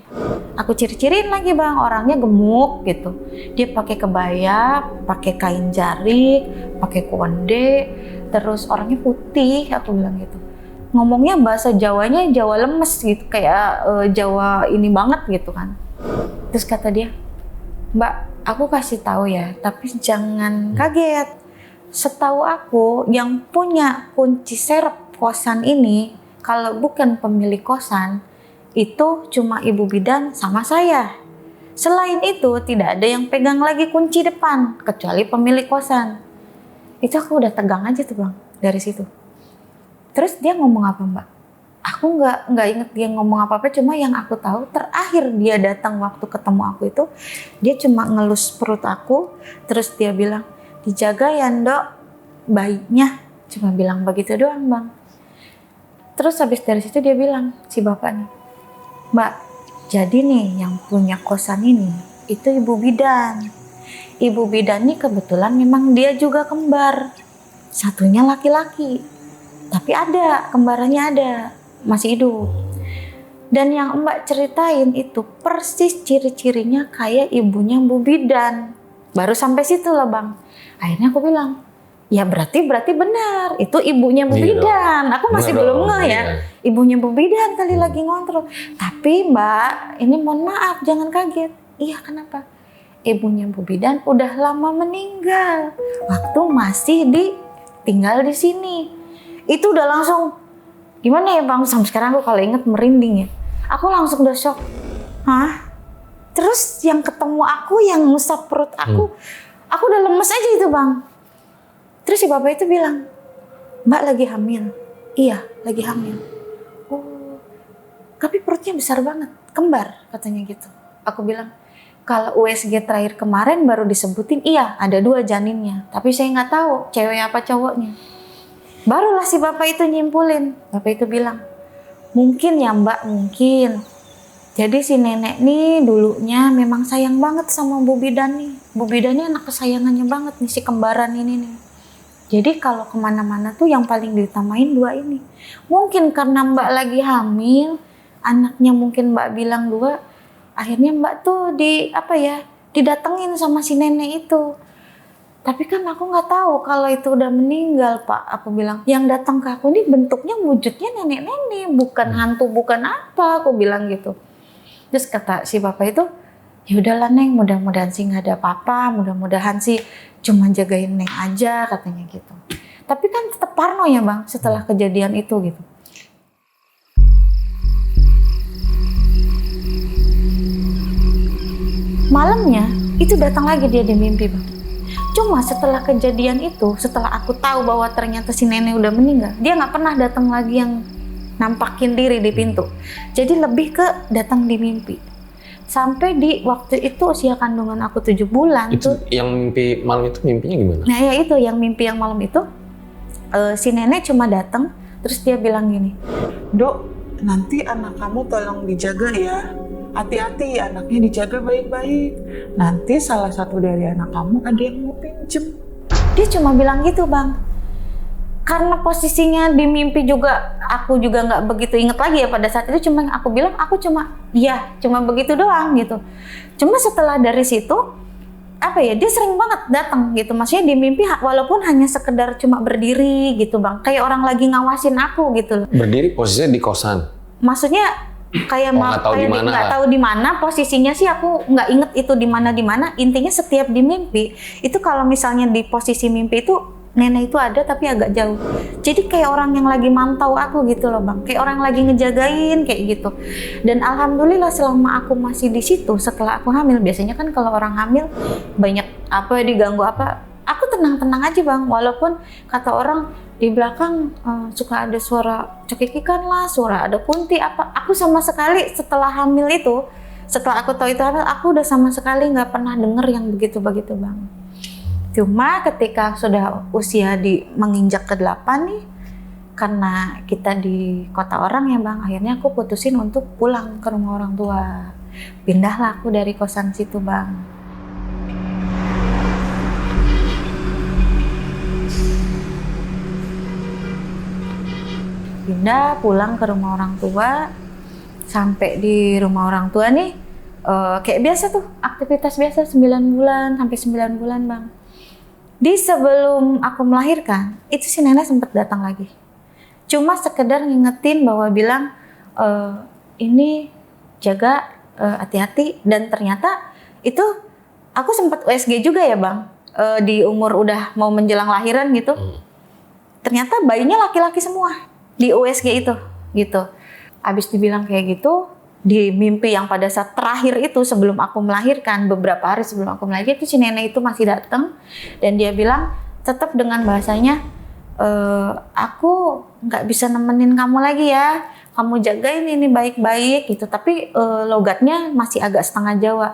Aku ciri-ciriin lagi bang, orangnya gemuk gitu. Dia pakai kebaya, pakai kain jarik, pakai konde, terus orangnya putih. Aku bilang gitu. Ngomongnya bahasa Jawanya Jawa lemes gitu, kayak Jawa ini banget gitu kan. Terus kata dia, Mbak, aku kasih tahu ya, tapi jangan kaget. Setahu aku yang punya kunci serep kosan ini, kalau bukan pemilik kosan, itu cuma Ibu Bidan sama saya. Selain itu tidak ada yang pegang lagi kunci depan, kecuali pemilik kosan. Itu aku udah tegang aja tuh bang, dari situ. Terus dia ngomong apa mbak? Aku nggak inget dia ngomong apa-apa, cuma yang aku tahu terakhir dia datang waktu ketemu aku itu, dia cuma ngelus perut aku, terus dia bilang, dijaga ya ndok bayinya, cuma bilang begitu doang bang. Terus habis dari situ dia bilang, si bapak nih, Mbak, jadi nih yang punya kosan ini, itu Ibu Bidan. Ibu Bidan nih kebetulan memang dia juga kembar, satunya laki-laki. Tapi ada, kembarannya ada, masih hidup. Dan yang Mbak ceritain itu persis ciri-cirinya kayak ibunya Bu Bidan. Baru sampai situ lah bang. Akhirnya aku bilang, ya berarti benar, itu ibunya Bu Bidan. Aku masih belum ngeh ya, ibunya Bu Bidan kali lagi ngontrol. Tapi Mbak, ini mohon maaf, jangan kaget. Iya kenapa? Ibunya Bu Bidan udah lama meninggal, waktu masih tinggal di sini. Itu udah langsung gimana ya bang, sampai sekarang aku kalau inget merinding ya. Aku langsung udah shock. Hah? Terus yang ketemu aku, yang ngusap perut aku udah lemes aja itu bang. Terus si bapak itu bilang, Mbak lagi hamil? Iya lagi hamil. Oh, tapi perutnya besar banget, kembar katanya gitu. Aku bilang, kalau USG terakhir kemarin baru disebutin, iya ada 2 janinnya. Tapi saya nggak tahu cewek apa cowoknya. Barulah si bapak itu nyimpulin. Bapak itu bilang, mungkin ya mbak, mungkin. Jadi si nenek nih dulunya memang sayang banget sama Bu Bidan nih. Bu Bidan ini anak kesayangannya banget nih, si kembaran ini nih. Jadi kalau kemana-mana tuh yang paling diutamain 2 ini. Mungkin karena mbak lagi hamil, anaknya mungkin mbak bilang 2, akhirnya mbak tuh didatengin sama si nenek itu. Tapi kan aku nggak tahu kalau itu udah meninggal pak. Aku bilang, yang datang ke aku ini bentuknya wujudnya nenek-nenek, bukan hantu, bukan apa. Aku bilang gitu. Terus kata si bapak itu, ya udahlah Neng, mudah-mudahan sih nggak ada apa-apa, mudah-mudahan sih cuma jagain Neng aja katanya gitu. Tapi kan tetap parno ya bang setelah kejadian itu gitu. Malamnya itu datang lagi dia di mimpi bang. Cuma setelah kejadian itu, setelah aku tahu bahwa ternyata si nenek udah meninggal, dia nggak pernah datang lagi yang nampakin diri di pintu. Jadi lebih ke datang di mimpi. Sampai di waktu itu usia kandungan aku 7 bulan. Itu yang mimpi malam itu mimpinya gimana? Nah ya itu, yang mimpi yang malam itu, si nenek cuma datang, terus dia bilang gini, Dok, nanti anak kamu tolong dijaga ya. Hati-hati, anaknya dijaga baik-baik. Nanti salah satu dari anak kamu ada yang mau pinjem. Dia cuma bilang gitu bang. Karena posisinya di mimpi juga, aku juga nggak begitu inget lagi ya pada saat itu. Cuma aku bilang, aku cuma begitu doang gitu. Cuma setelah dari situ, dia sering banget datang gitu. Maksudnya di mimpi walaupun hanya sekedar cuma berdiri gitu bang. Kayak orang lagi ngawasin aku gitu loh. Berdiri posisinya di kosan? Maksudnya kayak nggak tahu di mana posisinya sih, aku nggak inget itu di mana. Intinya setiap di mimpi itu, kalau misalnya di posisi mimpi itu nenek itu ada tapi agak jauh. Jadi kayak orang yang lagi mantau aku gitu loh bang, kayak orang lagi ngejagain kayak gitu. Dan alhamdulillah selama aku masih di situ setelah aku hamil, biasanya kan kalau orang hamil banyak apa diganggu apa, aku tenang-tenang aja bang. Walaupun kata orang di belakang suka ada suara cekikikan lah, suara ada kunti apa. Aku sama sekali setelah hamil itu, setelah aku tahu itu hamil, aku udah sama sekali nggak pernah denger yang begitu-begitu bang. Cuma ketika sudah usia menginjak ke-8 nih, karena kita di kota orang ya bang, akhirnya aku putusin untuk pulang ke rumah orang tua. Pindahlah aku dari kosan situ bang. Pindah pulang ke rumah orang tua. Sampai di rumah orang tua nih, kayak biasa tuh, aktivitas biasa 9 bulan sampai 9 bulan bang. Di sebelum aku melahirkan, itu si nenek sempat datang lagi. Cuma sekedar ngingetin bahwa bilang, ini jaga, hati-hati. Dan ternyata itu aku sempat USG juga ya bang, di umur udah mau menjelang lahiran gitu. Ternyata bayinya laki-laki semua di USG itu gitu. Abis dibilang kayak gitu, di mimpi yang pada saat terakhir itu sebelum aku melahirkan, beberapa hari sebelum aku melahirkan itu si nenek itu masih datang dan dia bilang tetap dengan bahasanya, aku nggak bisa nemenin kamu lagi ya, kamu jagain ini baik-baik gitu. Tapi logatnya masih agak setengah Jawa.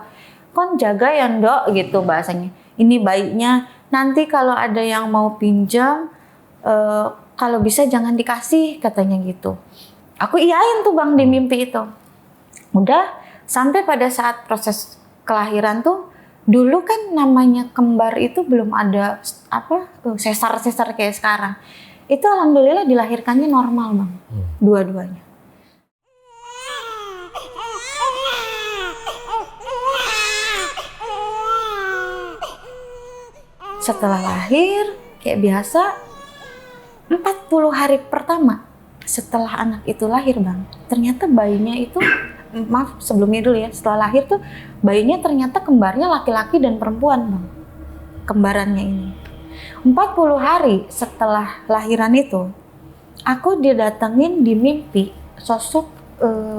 Kon jaga ya ndok gitu bahasanya. Ini baiknya nanti kalau ada yang mau pinjam, kalau bisa jangan dikasih katanya gitu. Aku iyain tuh bang di mimpi itu. Udah sampai pada saat proses kelahiran tuh, dulu kan namanya kembar itu belum ada apa sesar kayak sekarang. Itu alhamdulillah dilahirkannya normal bang, dua-duanya. Setelah lahir kayak biasa, 40 hari pertama setelah anak itu lahir bang, ternyata bayinya itu, maaf sebelumnya dulu ya, setelah lahir tuh bayinya ternyata kembarnya laki-laki dan perempuan bang, kembarannya ini. 40 hari setelah lahiran itu, aku didatengin di mimpi sosok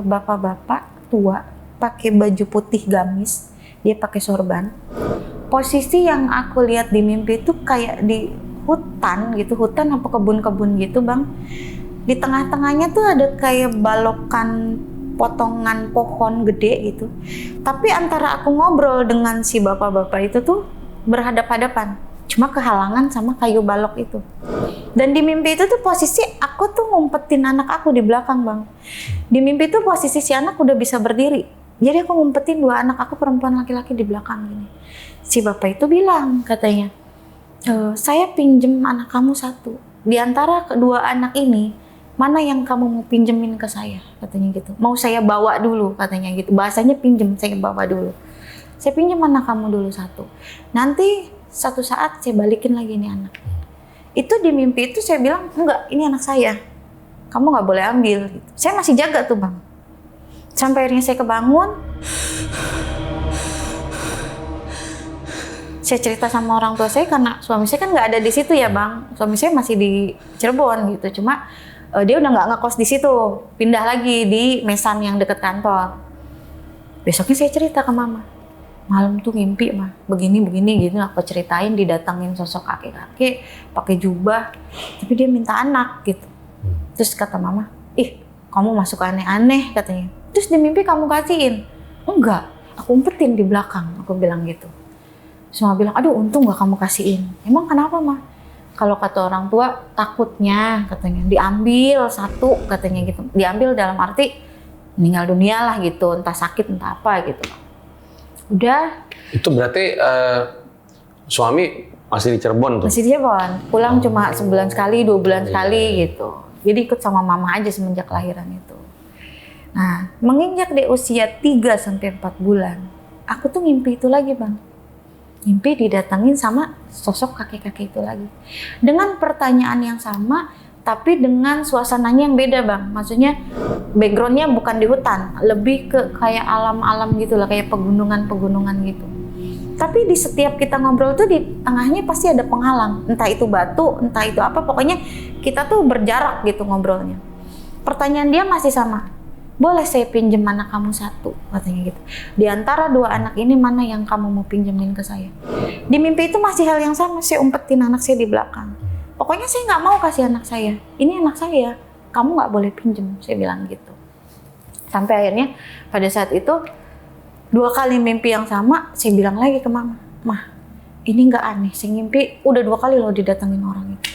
bapak-bapak tua pakai baju putih gamis, dia pakai sorban. Posisi yang aku lihat di mimpi itu kayak di hutan gitu, hutan apa kebun-kebun gitu bang. Di tengah-tengahnya tuh ada kayak balokan potongan pohon gede gitu. Tapi antara aku ngobrol dengan si bapak-bapak itu tuh berhadap-hadapan. Cuma kehalangan sama kayu balok itu. Dan di mimpi itu tuh posisi aku tuh ngumpetin anak aku di belakang bang. Di mimpi itu posisi si anak udah bisa berdiri. Jadi aku ngumpetin 2 anak aku perempuan laki-laki di belakang gini. Si bapak itu bilang katanya, saya pinjem anak kamu 1. Di antara kedua anak ini, mana yang kamu mau pinjemin ke saya? Katanya gitu. Mau saya bawa dulu katanya gitu. Bahasanya pinjem, saya bawa dulu. Saya pinjem anak kamu dulu 1. Nanti satu saat saya balikin lagi nih anak. Itu di mimpi itu saya bilang, enggak, ini anak saya. Kamu nggak boleh ambil. Gitu. Saya masih jaga tuh bang. Sampai akhirnya saya kebangun. Saya cerita sama orang tua saya karena suami saya kan nggak ada di situ ya bang. Suami saya masih di Cirebon gitu. Cuma dia udah nggak ngekos di situ, pindah lagi di Mesan yang deket kantor. Besoknya saya cerita ke mama, malam tuh mimpi mah begini gitu. Aku ceritain didatangin sosok kakek-kakek pakai jubah, tapi dia minta anak gitu. Terus kata mama, ih kamu masuk aneh-aneh katanya. Terus di mimpi kamu kasihin? Enggak, aku umpetin di belakang, aku bilang gitu. Semua bilang, aduh untung gak kamu kasihin. Emang kenapa mah? Kalau kata orang tua takutnya katanya diambil 1 katanya gitu. Diambil dalam arti meninggal dunia lah gitu, entah sakit entah apa gitu. Udah. Itu berarti suami masih di Cirebon tuh? Masih di Cirebon. Pulang cuma sebulan sekali, 2 bulan sekali gitu. Jadi ikut sama mama aja semenjak lahiran itu. Nah, menginjak di usia 3-4 bulan, aku tuh ngimpi itu lagi bang. Mimpi didatengin sama sosok kakek-kakek itu lagi. Dengan pertanyaan yang sama, tapi dengan suasananya yang beda bang. Maksudnya backgroundnya bukan di hutan, lebih ke kayak alam-alam gitu lah, kayak pegunungan-pegunungan gitu. Tapi di setiap kita ngobrol tuh di tengahnya pasti ada penghalang. Entah itu batu, entah itu apa. Pokoknya kita tuh berjarak gitu ngobrolnya. Pertanyaan dia masih sama. Boleh saya pinjem anak kamu satu? Katanya gitu. Di antara dua anak ini mana yang kamu mau pinjemin ke saya? Di mimpi itu masih hal yang sama. Saya umpetin anak saya di belakang. Pokoknya saya nggak mau kasih anak saya. Ini anak saya. Kamu nggak boleh pinjem. Saya bilang gitu. Sampai akhirnya pada saat itu 2 kali mimpi yang sama, saya bilang lagi ke Mama, "Mah, ini nggak aneh, saya ngimpi udah 2 kali loh didatengin orang itu."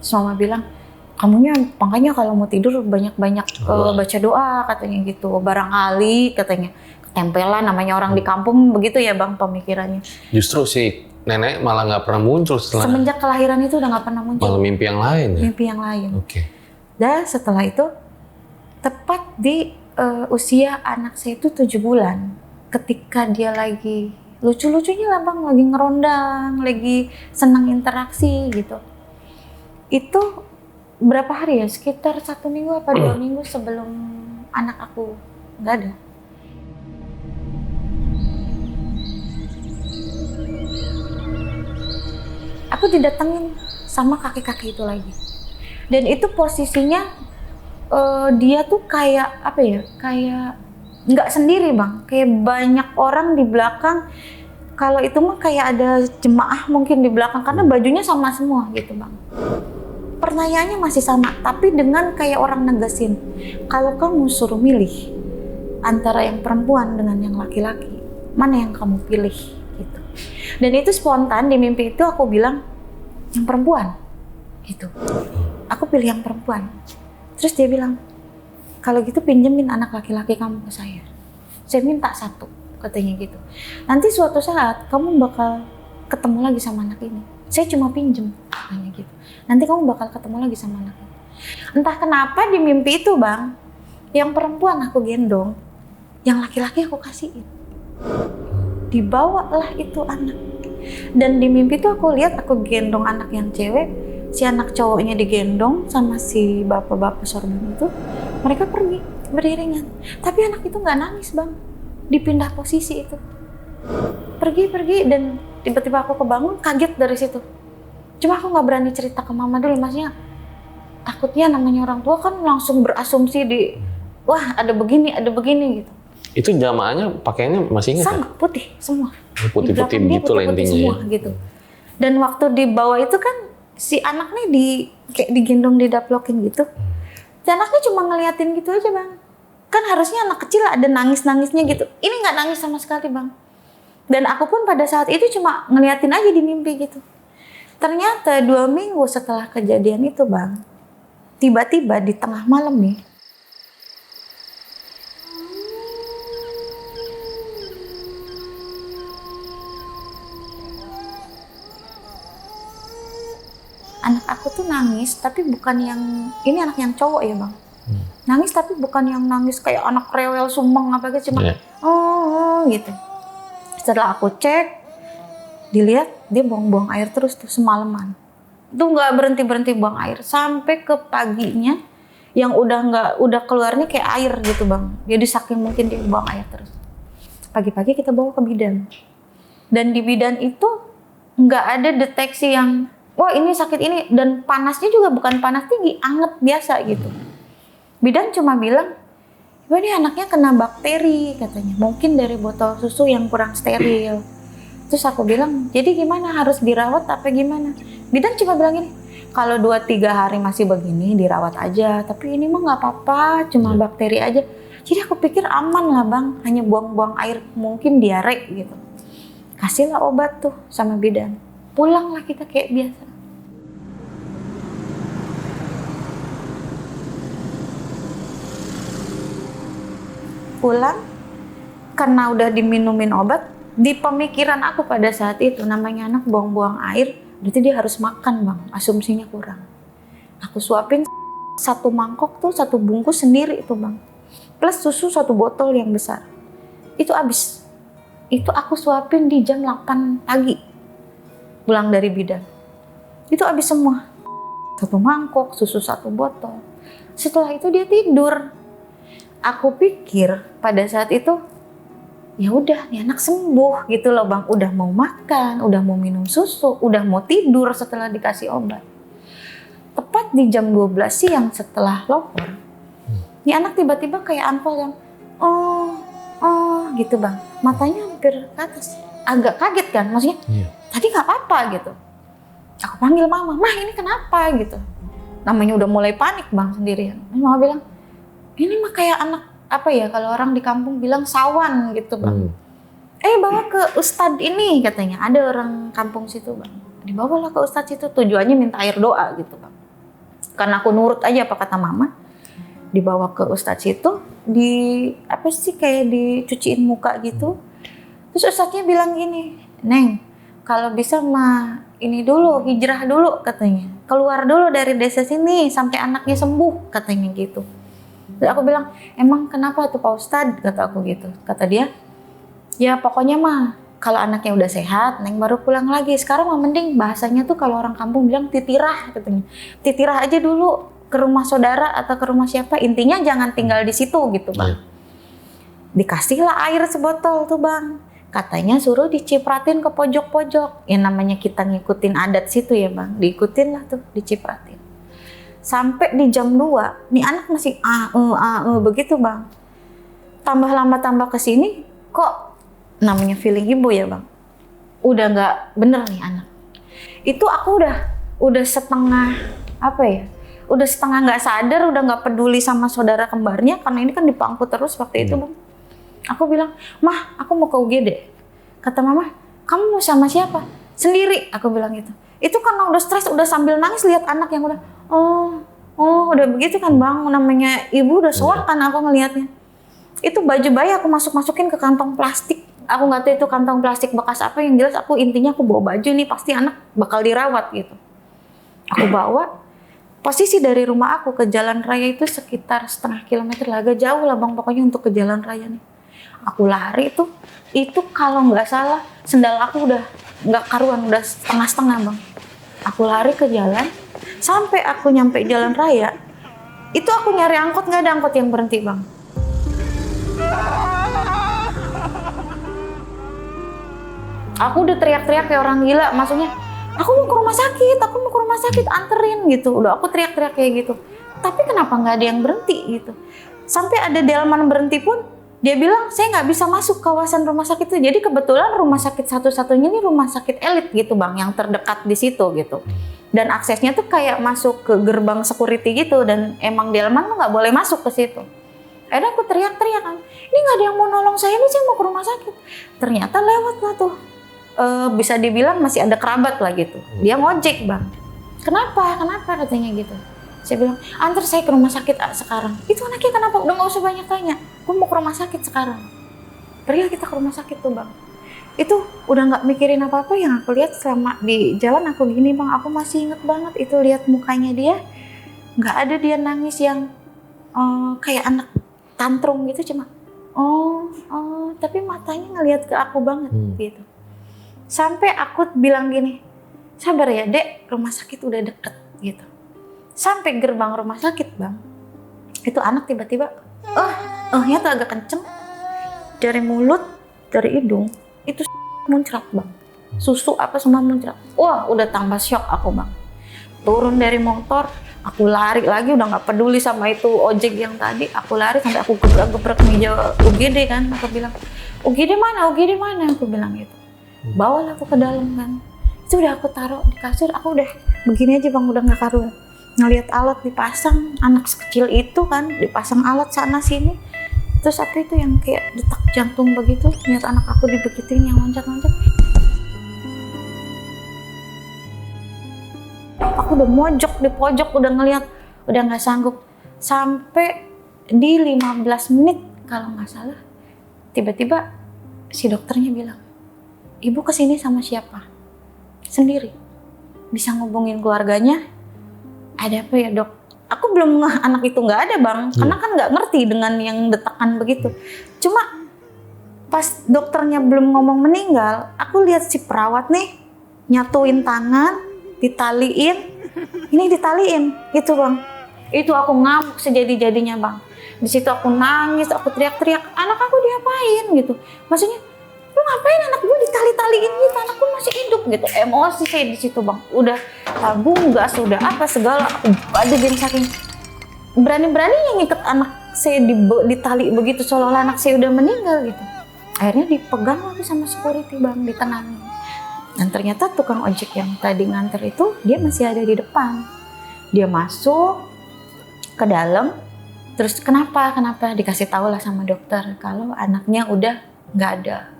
Terus Mama bilang, "Kamunya makanya kalau mau tidur banyak-banyak baca doa," katanya gitu. Barangkali katanya ketempelan, namanya orang di kampung begitu ya Bang pemikirannya. Justru si nenek malah nggak pernah muncul setelah Semenjak kelahiran itu udah nggak pernah muncul. malah mimpi yang lain ya? Mimpi yang lain. Oke. Dan setelah itu, tepat di usia anak saya itu 7 bulan. Ketika dia lagi lucu-lucunya lah Bang, lagi ngerondang, lagi senang interaksi gitu. Itu berapa hari ya? Sekitar 1 minggu apa 2 minggu sebelum anak aku nggak ada. Aku didatengin sama kakek-kakek itu lagi. Dan itu posisinya dia tuh kayak apa ya? Kayak nggak sendiri Bang, kayak banyak orang di belakang. Kalau itu mah kayak ada jemaah mungkin di belakang karena bajunya sama semua gitu Bang. Pertanyaannya masih sama, tapi dengan kayak orang negesin, kalau kamu suruh milih antara yang perempuan dengan yang laki-laki, mana yang kamu pilih gitu. Dan itu spontan di mimpi itu aku bilang yang perempuan gitu. Aku pilih yang perempuan. Terus dia bilang, "Kalau gitu pinjemin anak laki-laki kamu ke saya. Saya minta 1," katanya gitu. "Nanti suatu saat kamu bakal ketemu lagi sama anak ini. Saya cuma pinjem," katanya gitu. "Nanti kamu bakal ketemu lagi sama anak ini." Entah kenapa di mimpi itu Bang, yang perempuan aku gendong, yang laki-laki aku kasihin. Dibawalah itu anak. Dan di mimpi itu aku lihat aku gendong anak yang cewek, si anak cowoknya digendong sama si bapak-bapak sorban itu, mereka pergi beriringan. Tapi anak itu nggak nangis Bang, dipindah posisi itu. Pergi dan tiba-tiba aku kebangun kaget dari situ. Cuma aku nggak berani cerita ke Mama dulu, maksudnya takutnya namanya orang tua kan langsung berasumsi di, wah ada begini gitu. Itu jamaahnya pakaiannya masih ingat Sama, putih semua. Putih-putih gitu lah intinya semua, ya. gitu. Dan waktu dibawa itu kan si anak nih kayak digendong, didaplokin gitu. Dan anaknya cuma ngeliatin gitu aja Bang. Kan harusnya anak kecil ada nangis-nangisnya gitu. Ini nggak nangis sama sekali Bang. Dan aku pun pada saat itu cuma ngeliatin aja di mimpi gitu. Ternyata 2 minggu setelah kejadian itu Bang, tiba-tiba di tengah malam nih, anak aku tuh nangis, tapi bukan yang, ini anak yang cowok ya Bang. Nangis tapi bukan yang nangis kayak anak rewel sumbang apa gitu, cuma oh gitu. Setelah aku cek, dilihat dia buang-buang air terus tuh semalaman. Tuh nggak berhenti buang air sampai ke paginya, yang udah keluarnya kayak air gitu Bang. Jadi saking mungkin dia buang air terus. Pagi-pagi kita bawa ke bidan. Dan di bidan itu nggak ada deteksi yang wah ini sakit ini, dan panasnya juga bukan panas tinggi, anget biasa gitu. Bidan cuma bilang, "Wah ini anaknya kena bakteri," katanya. Mungkin dari botol susu yang kurang steril. Terus aku bilang, "Jadi gimana, harus dirawat apa gimana?" Bidan cuma bilang gini, "Kalau 2-3 hari masih begini dirawat aja, tapi ini mah nggak apa-apa, cuma bakteri aja." Jadi aku pikir aman lah Bang, hanya buang-buang air, mungkin diare gitu. Kasihlah obat tuh sama bidan. Pulanglah kita kayak biasa. Pulang, karena udah diminumin obat, di pemikiran aku pada saat itu, namanya anak buang-buang air, berarti dia harus makan Bang, asumsinya kurang. Aku suapin 1 mangkok tuh, 1 bungkus sendiri itu Bang. Plus susu 1 botol yang besar. Itu habis. Itu aku suapin di jam 8 pagi. Pulang dari bidan. Itu habis semua. 1 mangkok, susu 1 botol. Setelah itu dia tidur. Aku pikir pada saat itu ya udah nih anak sembuh gitu loh Bang, udah mau makan, udah mau minum susu, udah mau tidur setelah dikasih obat. Tepat di jam 12 siang setelah lapor, nih anak tiba-tiba kayak anpal yang gitu Bang, matanya hampir ke atas, agak kaget kan, maksudnya tadi nggak apa-apa gitu. Aku panggil mama, mah ini kenapa gitu, namanya udah mulai panik Bang sendirian. Mama bilang, ini mah kayak anak apa ya, kalau orang di kampung bilang sawan gitu Bang. Bawa ke ustadz ini katanya, ada orang kampung situ Bang. Dibawalah ke ustadz itu, tujuannya minta air doa gitu Bang. Karena aku nurut aja apa kata mama. Dibawa ke ustadz itu, kayak dicuciin muka gitu. Terus ustadznya bilang gini, Neng, kalau bisa mah ini dulu, hijrah dulu katanya. Keluar dulu dari desa sini sampai anaknya sembuh katanya gitu. Terus aku bilang, emang kenapa tuh Pak Ustadz? Kata aku gitu. Kata dia, ya pokoknya mah kalau anaknya udah sehat, Neng baru pulang lagi. Sekarang mah mending bahasanya tuh kalau orang kampung bilang titirah katanya. Titirah aja dulu ke rumah saudara atau ke rumah siapa. Intinya jangan tinggal di situ gitu Bang. Dikasihlah air sebotol tuh Bang. Katanya suruh dicipratin ke pojok-pojok. Ya namanya kita ngikutin adat situ ya Bang. Diikutin lah tuh, dicipratin. Sampai di jam 2, nih anak masih begitu Bang. Tambah lama tambah kesini, kok namanya feeling ibu ya Bang. Udah nggak bener nih anak. Itu aku udah setengah udah setengah nggak sadar, udah nggak peduli sama saudara kembarnya karena ini kan dipangku terus waktu itu Bang. Aku bilang, Mah, aku mau ke UGD. Kata mama, kamu mau sama siapa? Sendiri, aku bilang gitu. Itu karena udah stres, udah sambil nangis lihat anak yang udah udah begitu kan Bang, namanya ibu udah soak kan aku ngelihatnya. Itu baju bayi aku masukin ke kantong plastik. Aku nggak tahu itu kantong plastik bekas apa, yang jelas aku intinya aku bawa baju nih, pasti anak bakal dirawat gitu. Aku bawa, posisi dari rumah aku ke jalan raya itu sekitar setengah kilometer lah, agak jauh lah Bang pokoknya untuk ke jalan raya nih. Aku lari itu kalau nggak salah sendal aku udah nggak karuan, udah setengah-setengah Bang. Aku lari ke jalan, sampai aku nyampe jalan raya, itu aku nyari angkot, nggak ada angkot yang berhenti Bang. Aku udah teriak-teriak kayak orang gila, maksudnya aku mau ke rumah sakit, anterin gitu. Udah aku teriak-teriak kayak gitu. Tapi kenapa nggak ada yang berhenti gitu? Sampai ada delman berhenti pun, dia bilang saya nggak bisa masuk kawasan rumah sakit itu. Jadi kebetulan rumah sakit satu-satunya ini rumah sakit elit gitu Bang, yang terdekat di situ gitu. Dan aksesnya tuh kayak masuk ke gerbang security gitu, dan emang delman tuh nggak boleh masuk ke situ. Akhirnya aku teriak-teriak kan, ini nggak ada yang mau nolong saya, ini saya mau ke rumah sakit. Ternyata lewat lah tuh, bisa dibilang masih ada kerabat lah gitu. Dia ngojek Bang. Kenapa katanya gitu. Saya bilang, antar saya ke rumah sakit sekarang. Itu anaknya kenapa? Udah nggak usah banyak tanya, gue mau ke rumah sakit sekarang. Pergi kita ke rumah sakit tuh Bang. Itu udah nggak mikirin apa-apa, yang aku lihat selama di jalan aku gini Bang, aku masih inget banget itu lihat mukanya dia, nggak ada dia nangis yang kayak anak tantrum gitu, cuma tapi matanya ngelihat ke aku banget gitu. Sampai aku bilang gini, sabar ya Dek, rumah sakit udah deket gitu. Sampai gerbang rumah sakit Bang, itu anak tiba-tiba nya tuh agak kenceng, dari mulut, dari hidung itu muncrat Bang, susu apa semua muncrat. Wah, udah tambah shock aku Bang. Turun dari motor, aku lari lagi, udah nggak peduli sama itu ojek yang tadi. Aku lari sampai aku gebrak-gebrak meja UGD kan. Aku bilang, UGD mana? Aku bilang gitu. Bawalah aku ke dalam kan. Itu udah aku taruh di kasur, aku udah begini aja Bang, udah nggak karuan. Ngelihat alat dipasang, anak sekecil itu kan dipasang alat sana sini. Terus apa itu yang kayak detak jantung begitu, lihat anak aku dibegituin yang loncat-loncat. Aku udah mojok di pojok, udah ngelihat, udah nggak sanggup. Sampai di 15 menit kalau nggak salah, tiba-tiba si dokternya bilang, Ibu kesini sama siapa? Sendiri. Bisa ngubungin keluarganya? Ada apa ya Dok? Aku belum ngeh anak itu nggak ada Bang, karena kan nggak ngerti dengan yang detakan begitu. Cuma pas dokternya belum ngomong meninggal, aku lihat si perawat nih nyatuin tangan, ditaliin gitu Bang. Itu aku ngamuk sejadi-jadinya bang. Di situ aku nangis, aku teriak-teriak, anak aku diapain gitu. Maksudnya, lu ngapain anak gue ditali-taliin gitu, anak gue masih hidup gitu. Emosi saya di situ bang. Udah tabung gas, udah apa segala. Aduh saking berani-beraninya ngikat anak saya ditali begitu seolah-olah anak saya udah meninggal gitu. Akhirnya dipegang lagi sama security bang, ditenangin. Dan ternyata tukang ojek yang tadi nganter itu dia masih ada di depan. Dia masuk ke dalam, terus kenapa dikasih tahu lah sama dokter kalau anaknya udah nggak ada.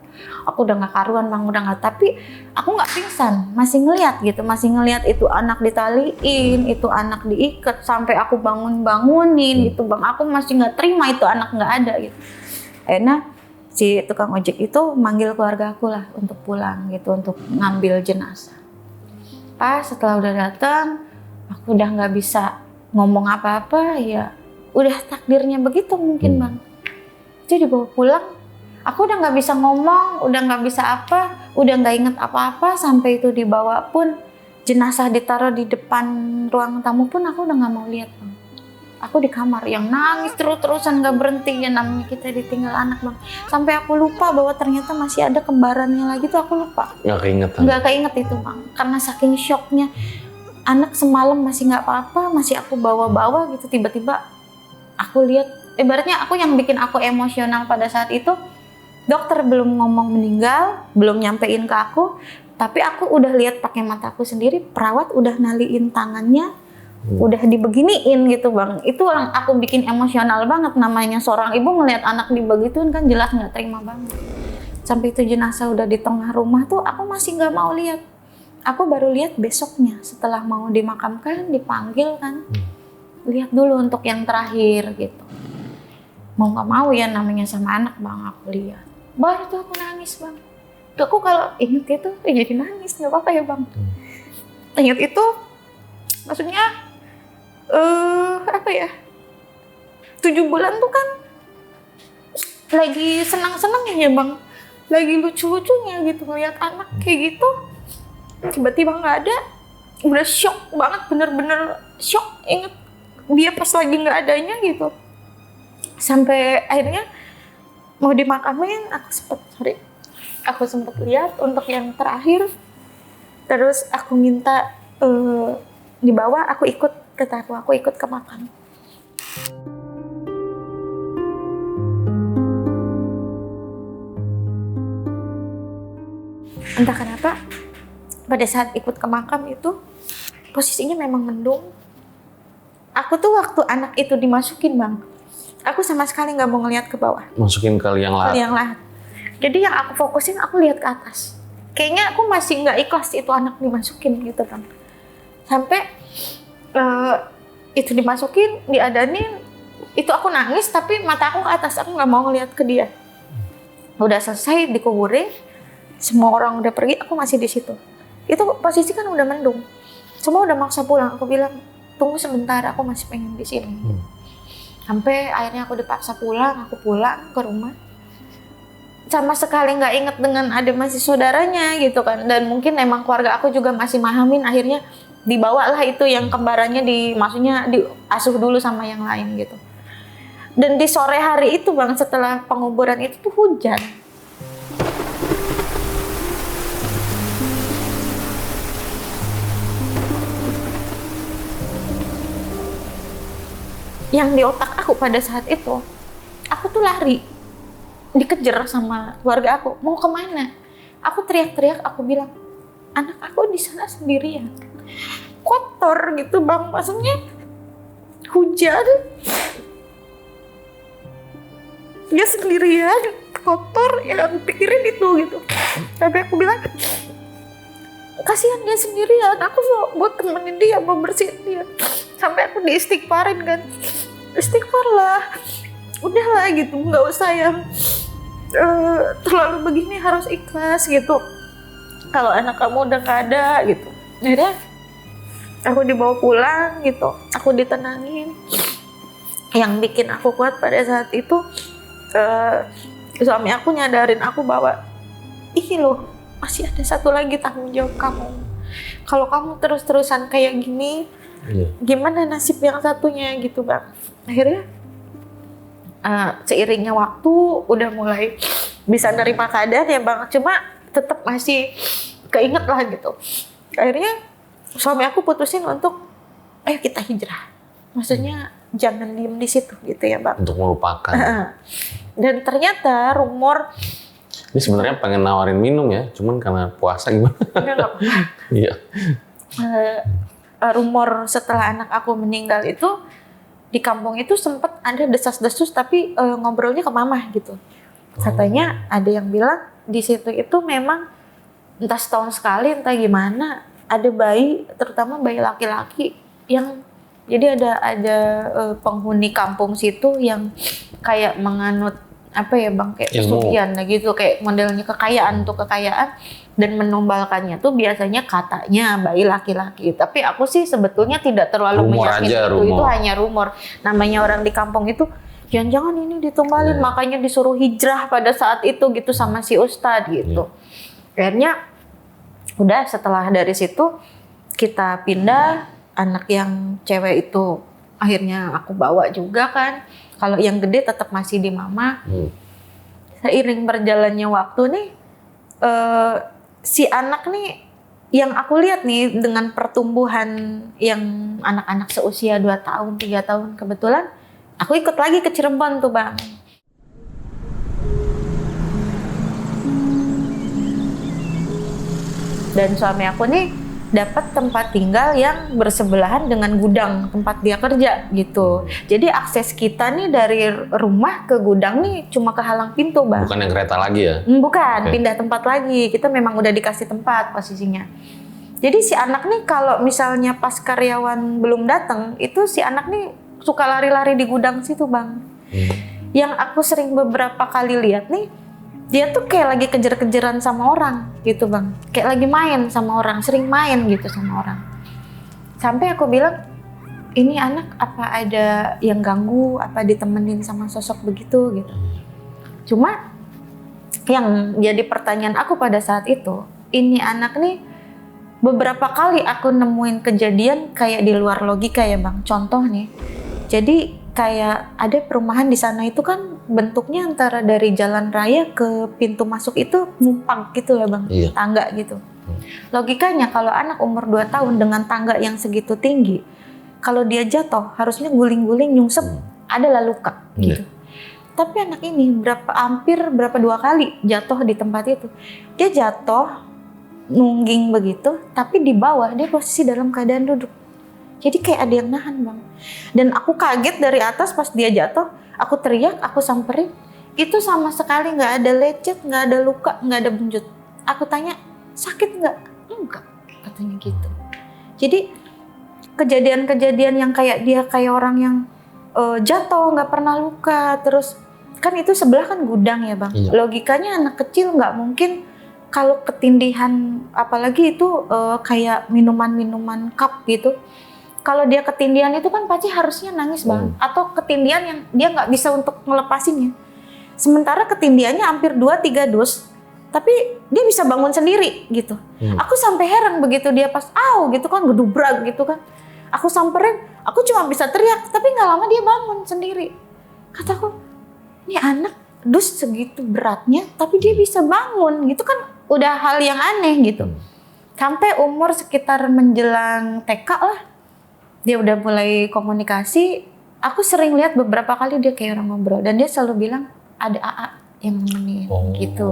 Aku udah nggak karuan bang, udah nggak, tapi aku nggak pingsan, masih ngeliat itu anak ditaliin, itu anak diikat sampai aku bangunin gitu bang. Aku masih nggak terima itu anak nggak ada gitu. Akhirnya si tukang ojek itu manggil keluarga aku lah untuk pulang gitu, untuk ngambil jenazah. Pas setelah udah datang, aku udah nggak bisa ngomong apa-apa, ya udah takdirnya begitu mungkin bang. Itu dibawa pulang, aku udah nggak bisa ngomong, udah nggak bisa apa, udah nggak inget apa-apa. Sampai itu dibawa pun, jenazah ditaruh di depan ruang tamu pun aku udah nggak mau lihat bang. Aku di kamar yang nangis terus-terusan nggak berhenti, ya namanya kita ditinggal anak bang. Sampai aku lupa bahwa ternyata masih ada kembarannya lagi tuh, aku lupa. Nggak keinget itu bang, karena saking shocknya. Anak semalam masih nggak apa-apa, masih aku bawa-bawa gitu, tiba-tiba aku lihat, ibaratnya aku yang bikin aku emosional pada saat itu, dokter belum ngomong meninggal, belum nyampein ke aku, tapi aku udah lihat pakai mataku sendiri, perawat udah naliin tangannya, udah dibeginiin gitu bang. Itu yang aku bikin emosional banget, namanya seorang ibu ngelihat anak dibegituin kan jelas nggak terima banget. Sampai itu jenazah udah di tengah rumah tuh, aku masih nggak mau lihat. Aku baru lihat besoknya setelah mau dimakamkan, dipanggil kan, lihat dulu untuk yang terakhir gitu. Mau nggak mau ya namanya sama anak bang, aku lihat. Baru tuh aku nangis bang. Tuh aku kalau inget itu jadi nangis, nggak apa-apa ya bang. Ingat itu, maksudnya apa ya? 7 bulan tuh kan lagi senang-senangnya ya bang, lagi lucu-lucunya gitu ngeliat anak kayak gitu. Tiba-tiba nggak ada, udah shock banget, bener-bener shock. Inget dia pas lagi nggak adanya gitu. Sampai akhirnya mau dimakamin, aku sempet lihat untuk yang terakhir. Terus aku minta dibawa, aku ikut ke makam. Entah kenapa pada saat ikut ke makam itu posisinya memang mendung. Aku tuh waktu anak itu dimasukin bang, aku sama sekali nggak mau ngeliat ke bawah. Masukin ke liang lahat. Jadi yang aku fokusin, aku lihat ke atas. Kayaknya aku masih nggak ikhlas itu anak dimasukin gitu bang. Sampai itu dimasukin, diadanin, itu aku nangis tapi mata aku ke atas, aku nggak mau ngeliat ke dia. Udah selesai dikuburin, semua orang udah pergi, aku masih di situ. Itu posisi kan udah mendung, semua udah maksa pulang. Aku bilang tunggu sebentar, aku masih pengen di sini. Sampai akhirnya aku dipaksa pulang, aku pulang ke rumah. Sama sekali nggak inget dengan ada masih saudaranya gitu kan. Dan mungkin emang keluarga aku juga masih mahamin, akhirnya dibawalah itu yang kembarannya, maksudnya diasuh dulu sama yang lain gitu. Dan di sore hari itu bang, setelah penguburan itu tuh hujan. Yang di otak aku pada saat itu, aku tuh lari, dikejar sama keluarga aku, mau kemana? Aku teriak-teriak, aku bilang, anak aku di sana sendirian, kotor gitu bang, maksudnya hujan, dia sendirian, kotor, yang aku pikirin itu gitu. Tapi aku bilang, kasihan dia sendirian, aku mau buat temenin dia, mau bersihin dia. Sampai aku diistighfarin kan, istighfar lah, udahlah gitu, nggak usah yang terlalu begini, harus ikhlas gitu. Kalau anak kamu udah nggak ada gitu. Akhirnya aku dibawa pulang gitu, aku ditenangin. Yang bikin aku kuat pada saat itu, suami aku nyadarin aku bahwa ini loh, masih ada satu lagi tanggung jawab kamu. Kalau kamu terus-terusan kayak gini, Iya. Gimana nasib yang satunya gitu Bang. Akhirnya seiringnya waktu udah mulai bisa nerima keadaan ya Bang. Cuma tetap masih keinget lah gitu. Akhirnya suami aku putusin untuk ayo kita hijrah. Maksudnya jangan diem di situ gitu ya Bang. Untuk melupakan. Dan ternyata rumor Ini sebenarnya pengen nawarin minum ya, cuman karena puasa gimana? Iya. Rumor setelah anak aku meninggal itu di kampung itu sempat ada desas-desus tapi ngobrolnya ke mama gitu. Katanya ada yang bilang di situ itu memang entah setahun sekali entah gimana ada bayi, terutama bayi laki-laki yang jadi ada penghuni kampung situ yang kayak menganut apa ya Bang, kayak pesugihan gitu, kayak modelnya kekayaan untuk kekayaan, dan menumbalkannya tuh biasanya katanya bayi laki-laki. Tapi aku sih sebetulnya tidak terlalu meyakini itu hanya rumor. Namanya orang di kampung itu jangan-jangan ini ditumbalin, makanya disuruh hijrah pada saat itu gitu sama si ustadz gitu. Akhirnya udah setelah dari situ kita pindah, anak yang cewek itu akhirnya aku bawa juga kan. Kalau yang gede tetap masih di mama. Seiring berjalannya waktu nih, si anak nih yang aku lihat nih dengan pertumbuhan yang anak-anak seusia 2 tahun, 3 tahun kebetulan, aku ikut lagi ke Cirebon tuh Bang. Dan suami aku nih dapat tempat tinggal yang bersebelahan dengan gudang tempat dia kerja gitu. Jadi akses kita nih dari rumah ke gudang nih cuma kehalang pintu Bang. Bukan yang kereta lagi ya? Bukan, pindah tempat lagi. Kita memang udah dikasih tempat posisinya. Jadi si anak nih kalau misalnya pas karyawan belum datang, itu si anak nih suka lari-lari di gudang situ Bang. Yang aku sering beberapa kali lihat nih, dia tuh kayak lagi kejar-kejaran sama orang gitu Bang. Kayak lagi main sama orang, sering main gitu sama orang. Sampai aku bilang, ini anak apa ada yang ganggu, apa ditemenin sama sosok begitu gitu. Cuma yang jadi pertanyaan aku pada saat itu, ini anak nih beberapa kali aku nemuin kejadian kayak di luar logika ya Bang. Contoh nih, jadi kayak ada perumahan di sana itu kan bentuknya antara dari jalan raya ke pintu masuk itu ngumpang gitu lah Bang, tangga gitu. Logikanya kalau anak umur 2 tahun dengan tangga yang segitu tinggi, kalau dia jatuh harusnya guling-guling nyungsep, adalah luka gitu. Tapi anak ini hampir 2 kali jatuh di tempat itu. Dia jatuh nungging begitu, tapi di bawah dia posisi dalam keadaan duduk. Jadi kayak ada yang nahan Bang. Dan aku kaget dari atas pas dia jatuh, aku teriak, aku samperin. Itu sama sekali nggak ada lecet, nggak ada luka, nggak ada benjut. Aku tanya, sakit nggak? Enggak, katanya gitu. Jadi kejadian-kejadian yang kayak dia kayak orang yang jatuh, nggak pernah luka. Terus kan itu sebelah kan gudang ya Bang. Logikanya anak kecil nggak mungkin kalau ketindihan, apalagi itu kayak minuman-minuman cup gitu. Kalau dia ketindihan itu kan pasti harusnya nangis Bang. Atau ketindihan yang dia nggak bisa untuk ngelepasinnya. Sementara ketindihannya hampir 2-3 dus, tapi dia bisa bangun sendiri gitu. Aku sampai heran begitu dia pas gitu kan gedubrak gitu kan. Aku samperin, aku cuma bisa teriak, tapi nggak lama dia bangun sendiri. Kataku, ini anak dus segitu beratnya, tapi dia bisa bangun gitu kan udah hal yang aneh gitu. Sampai umur sekitar menjelang TK lah, dia udah mulai komunikasi. Aku sering lihat beberapa kali dia kayak orang ngobrol dan dia selalu bilang ada AA yang nemenin gitu.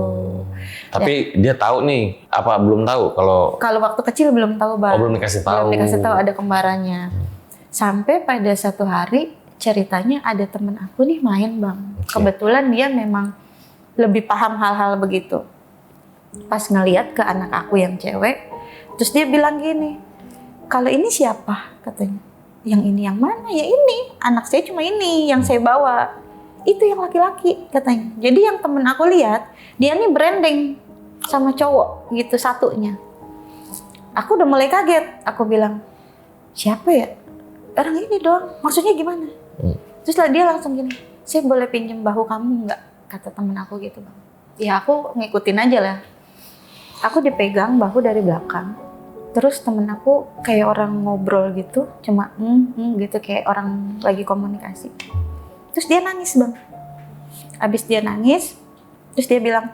Tapi dia tahu nih, apa belum tahu kalau waktu kecil belum tahu Bang. belum dikasih tahu. Belum dikasih tahu ada kembarannya. Sampai pada satu hari ceritanya ada temen aku nih main Bang. Kebetulan dia memang lebih paham hal-hal begitu. Pas ngeliat ke anak aku yang cewek, terus dia bilang gini, kalau ini siapa? Katanya. Yang ini yang mana? Ya ini, anak saya cuma ini yang saya bawa. Itu yang laki-laki katanya. Jadi yang temen aku lihat, dia nih branding sama cowok gitu satunya. Aku udah mulai kaget. Aku bilang, siapa ya? Orang ini doang. Maksudnya gimana? Terus lah dia langsung gini, saya boleh pinjem bahu kamu nggak? Kata temen aku gitu Bang. Ya aku ngikutin aja lah. Aku dipegang bahu dari belakang. Terus temen aku kayak orang ngobrol gitu, cuma gitu kayak orang lagi komunikasi. Terus dia nangis bang. Abis dia nangis, terus dia bilang,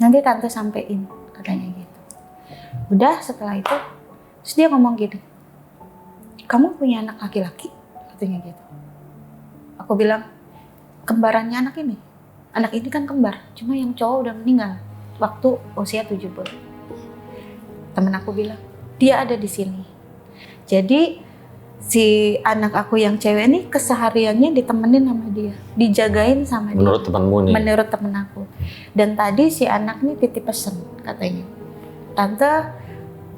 nanti tante sampein, katanya gitu. Udah setelah itu, terus dia ngomong gini, kamu punya anak laki-laki? Katanya gitu. Aku bilang, kembarannya anak ini. Anak ini kan kembar, cuma yang cowok udah meninggal waktu usia 7 bulan. Temen aku bilang, dia ada di sini. Jadi si anak aku yang cewek ini kesehariannya ditemenin sama dia, dijagain sama dia. Menurut temanmu nih? Menurut temen aku. Dan tadi si anak nih titip pesen katanya, tante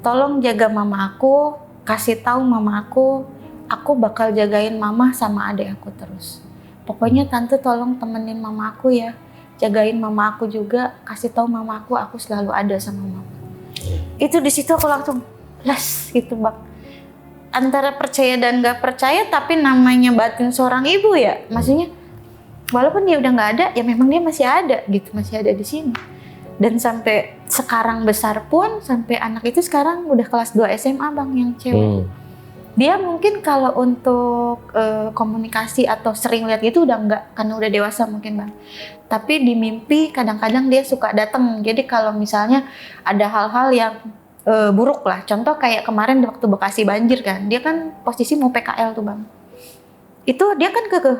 tolong jaga mama aku, kasih tahu mama aku bakal jagain mama sama adik aku terus. Pokoknya tante tolong temenin mama aku ya, jagain mama aku juga, kasih tahu mama aku selalu ada sama mama. Itu di situ aku langsung las gitu bang. Antara percaya dan nggak percaya, tapi namanya batin seorang ibu ya, maksudnya walaupun dia udah nggak ada, ya memang dia masih ada gitu, masih ada di sini. Dan sampai sekarang besar pun, sampai anak itu sekarang udah kelas 2 SMA bang yang cewek. Dia mungkin kalau untuk komunikasi atau sering lihat gitu udah enggak, karena udah dewasa mungkin bang. Tapi di mimpi kadang-kadang dia suka datang. Jadi kalau misalnya ada hal-hal yang buruk lah, contoh kayak kemarin waktu Bekasi banjir kan, dia kan posisi mau PKL tuh bang. Itu dia kan kekeh,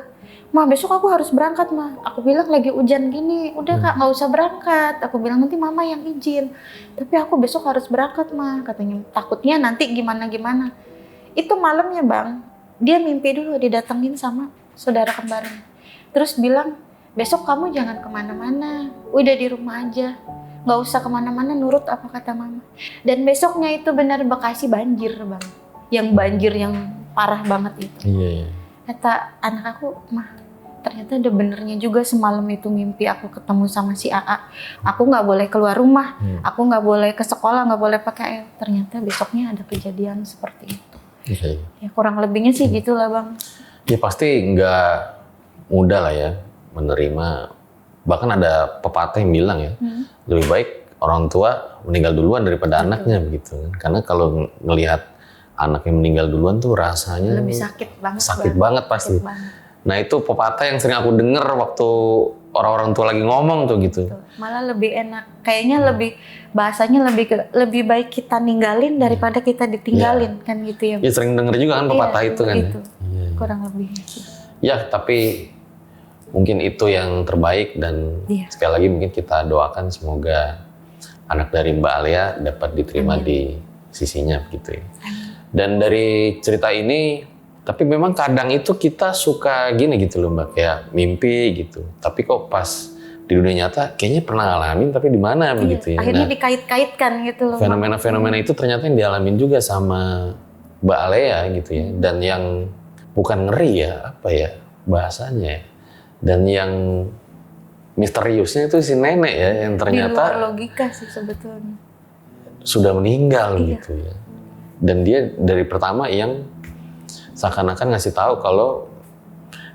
ma besok aku harus berangkat ma. Aku bilang lagi hujan gini, udah kak nggak usah berangkat. Aku bilang nanti mama yang izin. Tapi aku besok harus berangkat ma, katanya. Takutnya nanti gimana-gimana. Itu malamnya bang, dia mimpi dulu didatengin sama saudara kembarnya. Terus bilang, besok kamu jangan kemana-mana, udah di rumah aja. Nggak usah kemana-mana, nurut apa kata mama. Dan besoknya itu benar Bekasi banjir bang. Yang banjir yang parah banget itu. Iya. Kata anak aku, mah ternyata ada benernya juga semalam itu mimpi aku ketemu sama si AA. Aku nggak boleh keluar rumah, aku nggak boleh ke sekolah, nggak boleh pakai. Ternyata besoknya ada kejadian seperti itu. Okay. Ya kurang lebihnya sih gitulah bang. Ya pasti nggak mudah lah ya menerima. Bahkan ada pepatah yang bilang ya, lebih baik orang tua meninggal duluan daripada anaknya begitu. Karena kalau ngelihat anak yang meninggal duluan tuh rasanya lebih sakit banget. Sakit banget pasti. Sakit banget. Nah itu pepatah yang sering aku denger waktu orang-orang tua lagi ngomong tuh gitu. Malah lebih enak, kayaknya lebih bahasanya lebih baik kita ninggalin daripada kita ditinggalin kan gitu ya. Ya sering denger juga kan pepatah itu kan. Itu. Ya. Kurang lebih. Ya tapi mungkin itu yang terbaik dan sekali lagi mungkin kita doakan semoga anak dari Mbak Alia dapat diterima di sisinya begitu ya. Dan dari cerita ini, tapi memang kadang itu kita suka gini gitu loh Mbak, kayak mimpi gitu. Tapi kok pas di dunia nyata kayaknya pernah ngalamin tapi di mana begitu ya. Akhirnya dikait-kaitkan gitu loh. Fenomena-fenomena itu ternyata yang dialamin juga sama Mbak Alia gitu ya. Dan yang bukan ngeri ya, apa ya bahasanya ya. Dan yang misteriusnya itu si nenek ya, yang ternyata di luar logika sih sebetulnya. Sudah meninggal gitu ya. Dan dia dari pertama yang seakan-akan ngasih tahu kalau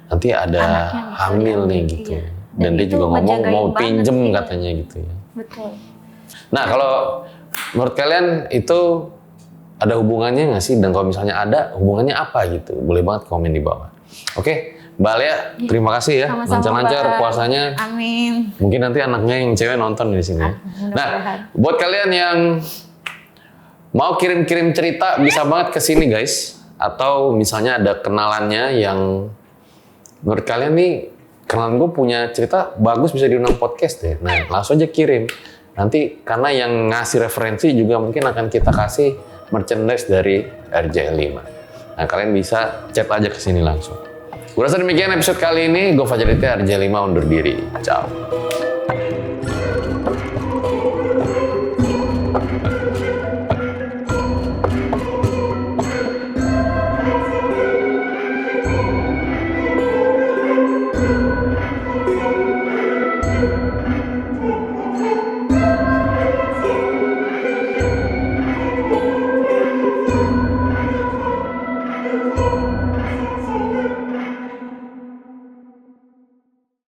nanti ada hamil nih gitu. Iya. Dan dia juga ngomong mau pinjem katanya gitu ya. Betul. Nah kalau menurut kalian itu ada hubungannya nggak sih? Dan kalau misalnya ada, hubungannya apa gitu? Boleh banget komen di bawah. Oke, Mbak Alia, terima kasih ya. Lancar-lancar puasanya. Amin. Mungkin nanti anaknya yang cewek nonton di sini. Nah, buat kalian yang mau kirim-kirim cerita, bisa banget ke sini guys. Atau misalnya ada kenalannya yang menurut kalian nih, kenalan gue punya cerita bagus bisa diundang podcast deh. Nah, langsung aja kirim. Nanti karena yang ngasih referensi juga mungkin akan kita kasih merchandise dari RJ5. Nah, kalian bisa chat aja ke sini langsung. Gue rasa demikian episode kali ini. Gue Fajar Aditya, RJ5 undur diri. Ciao.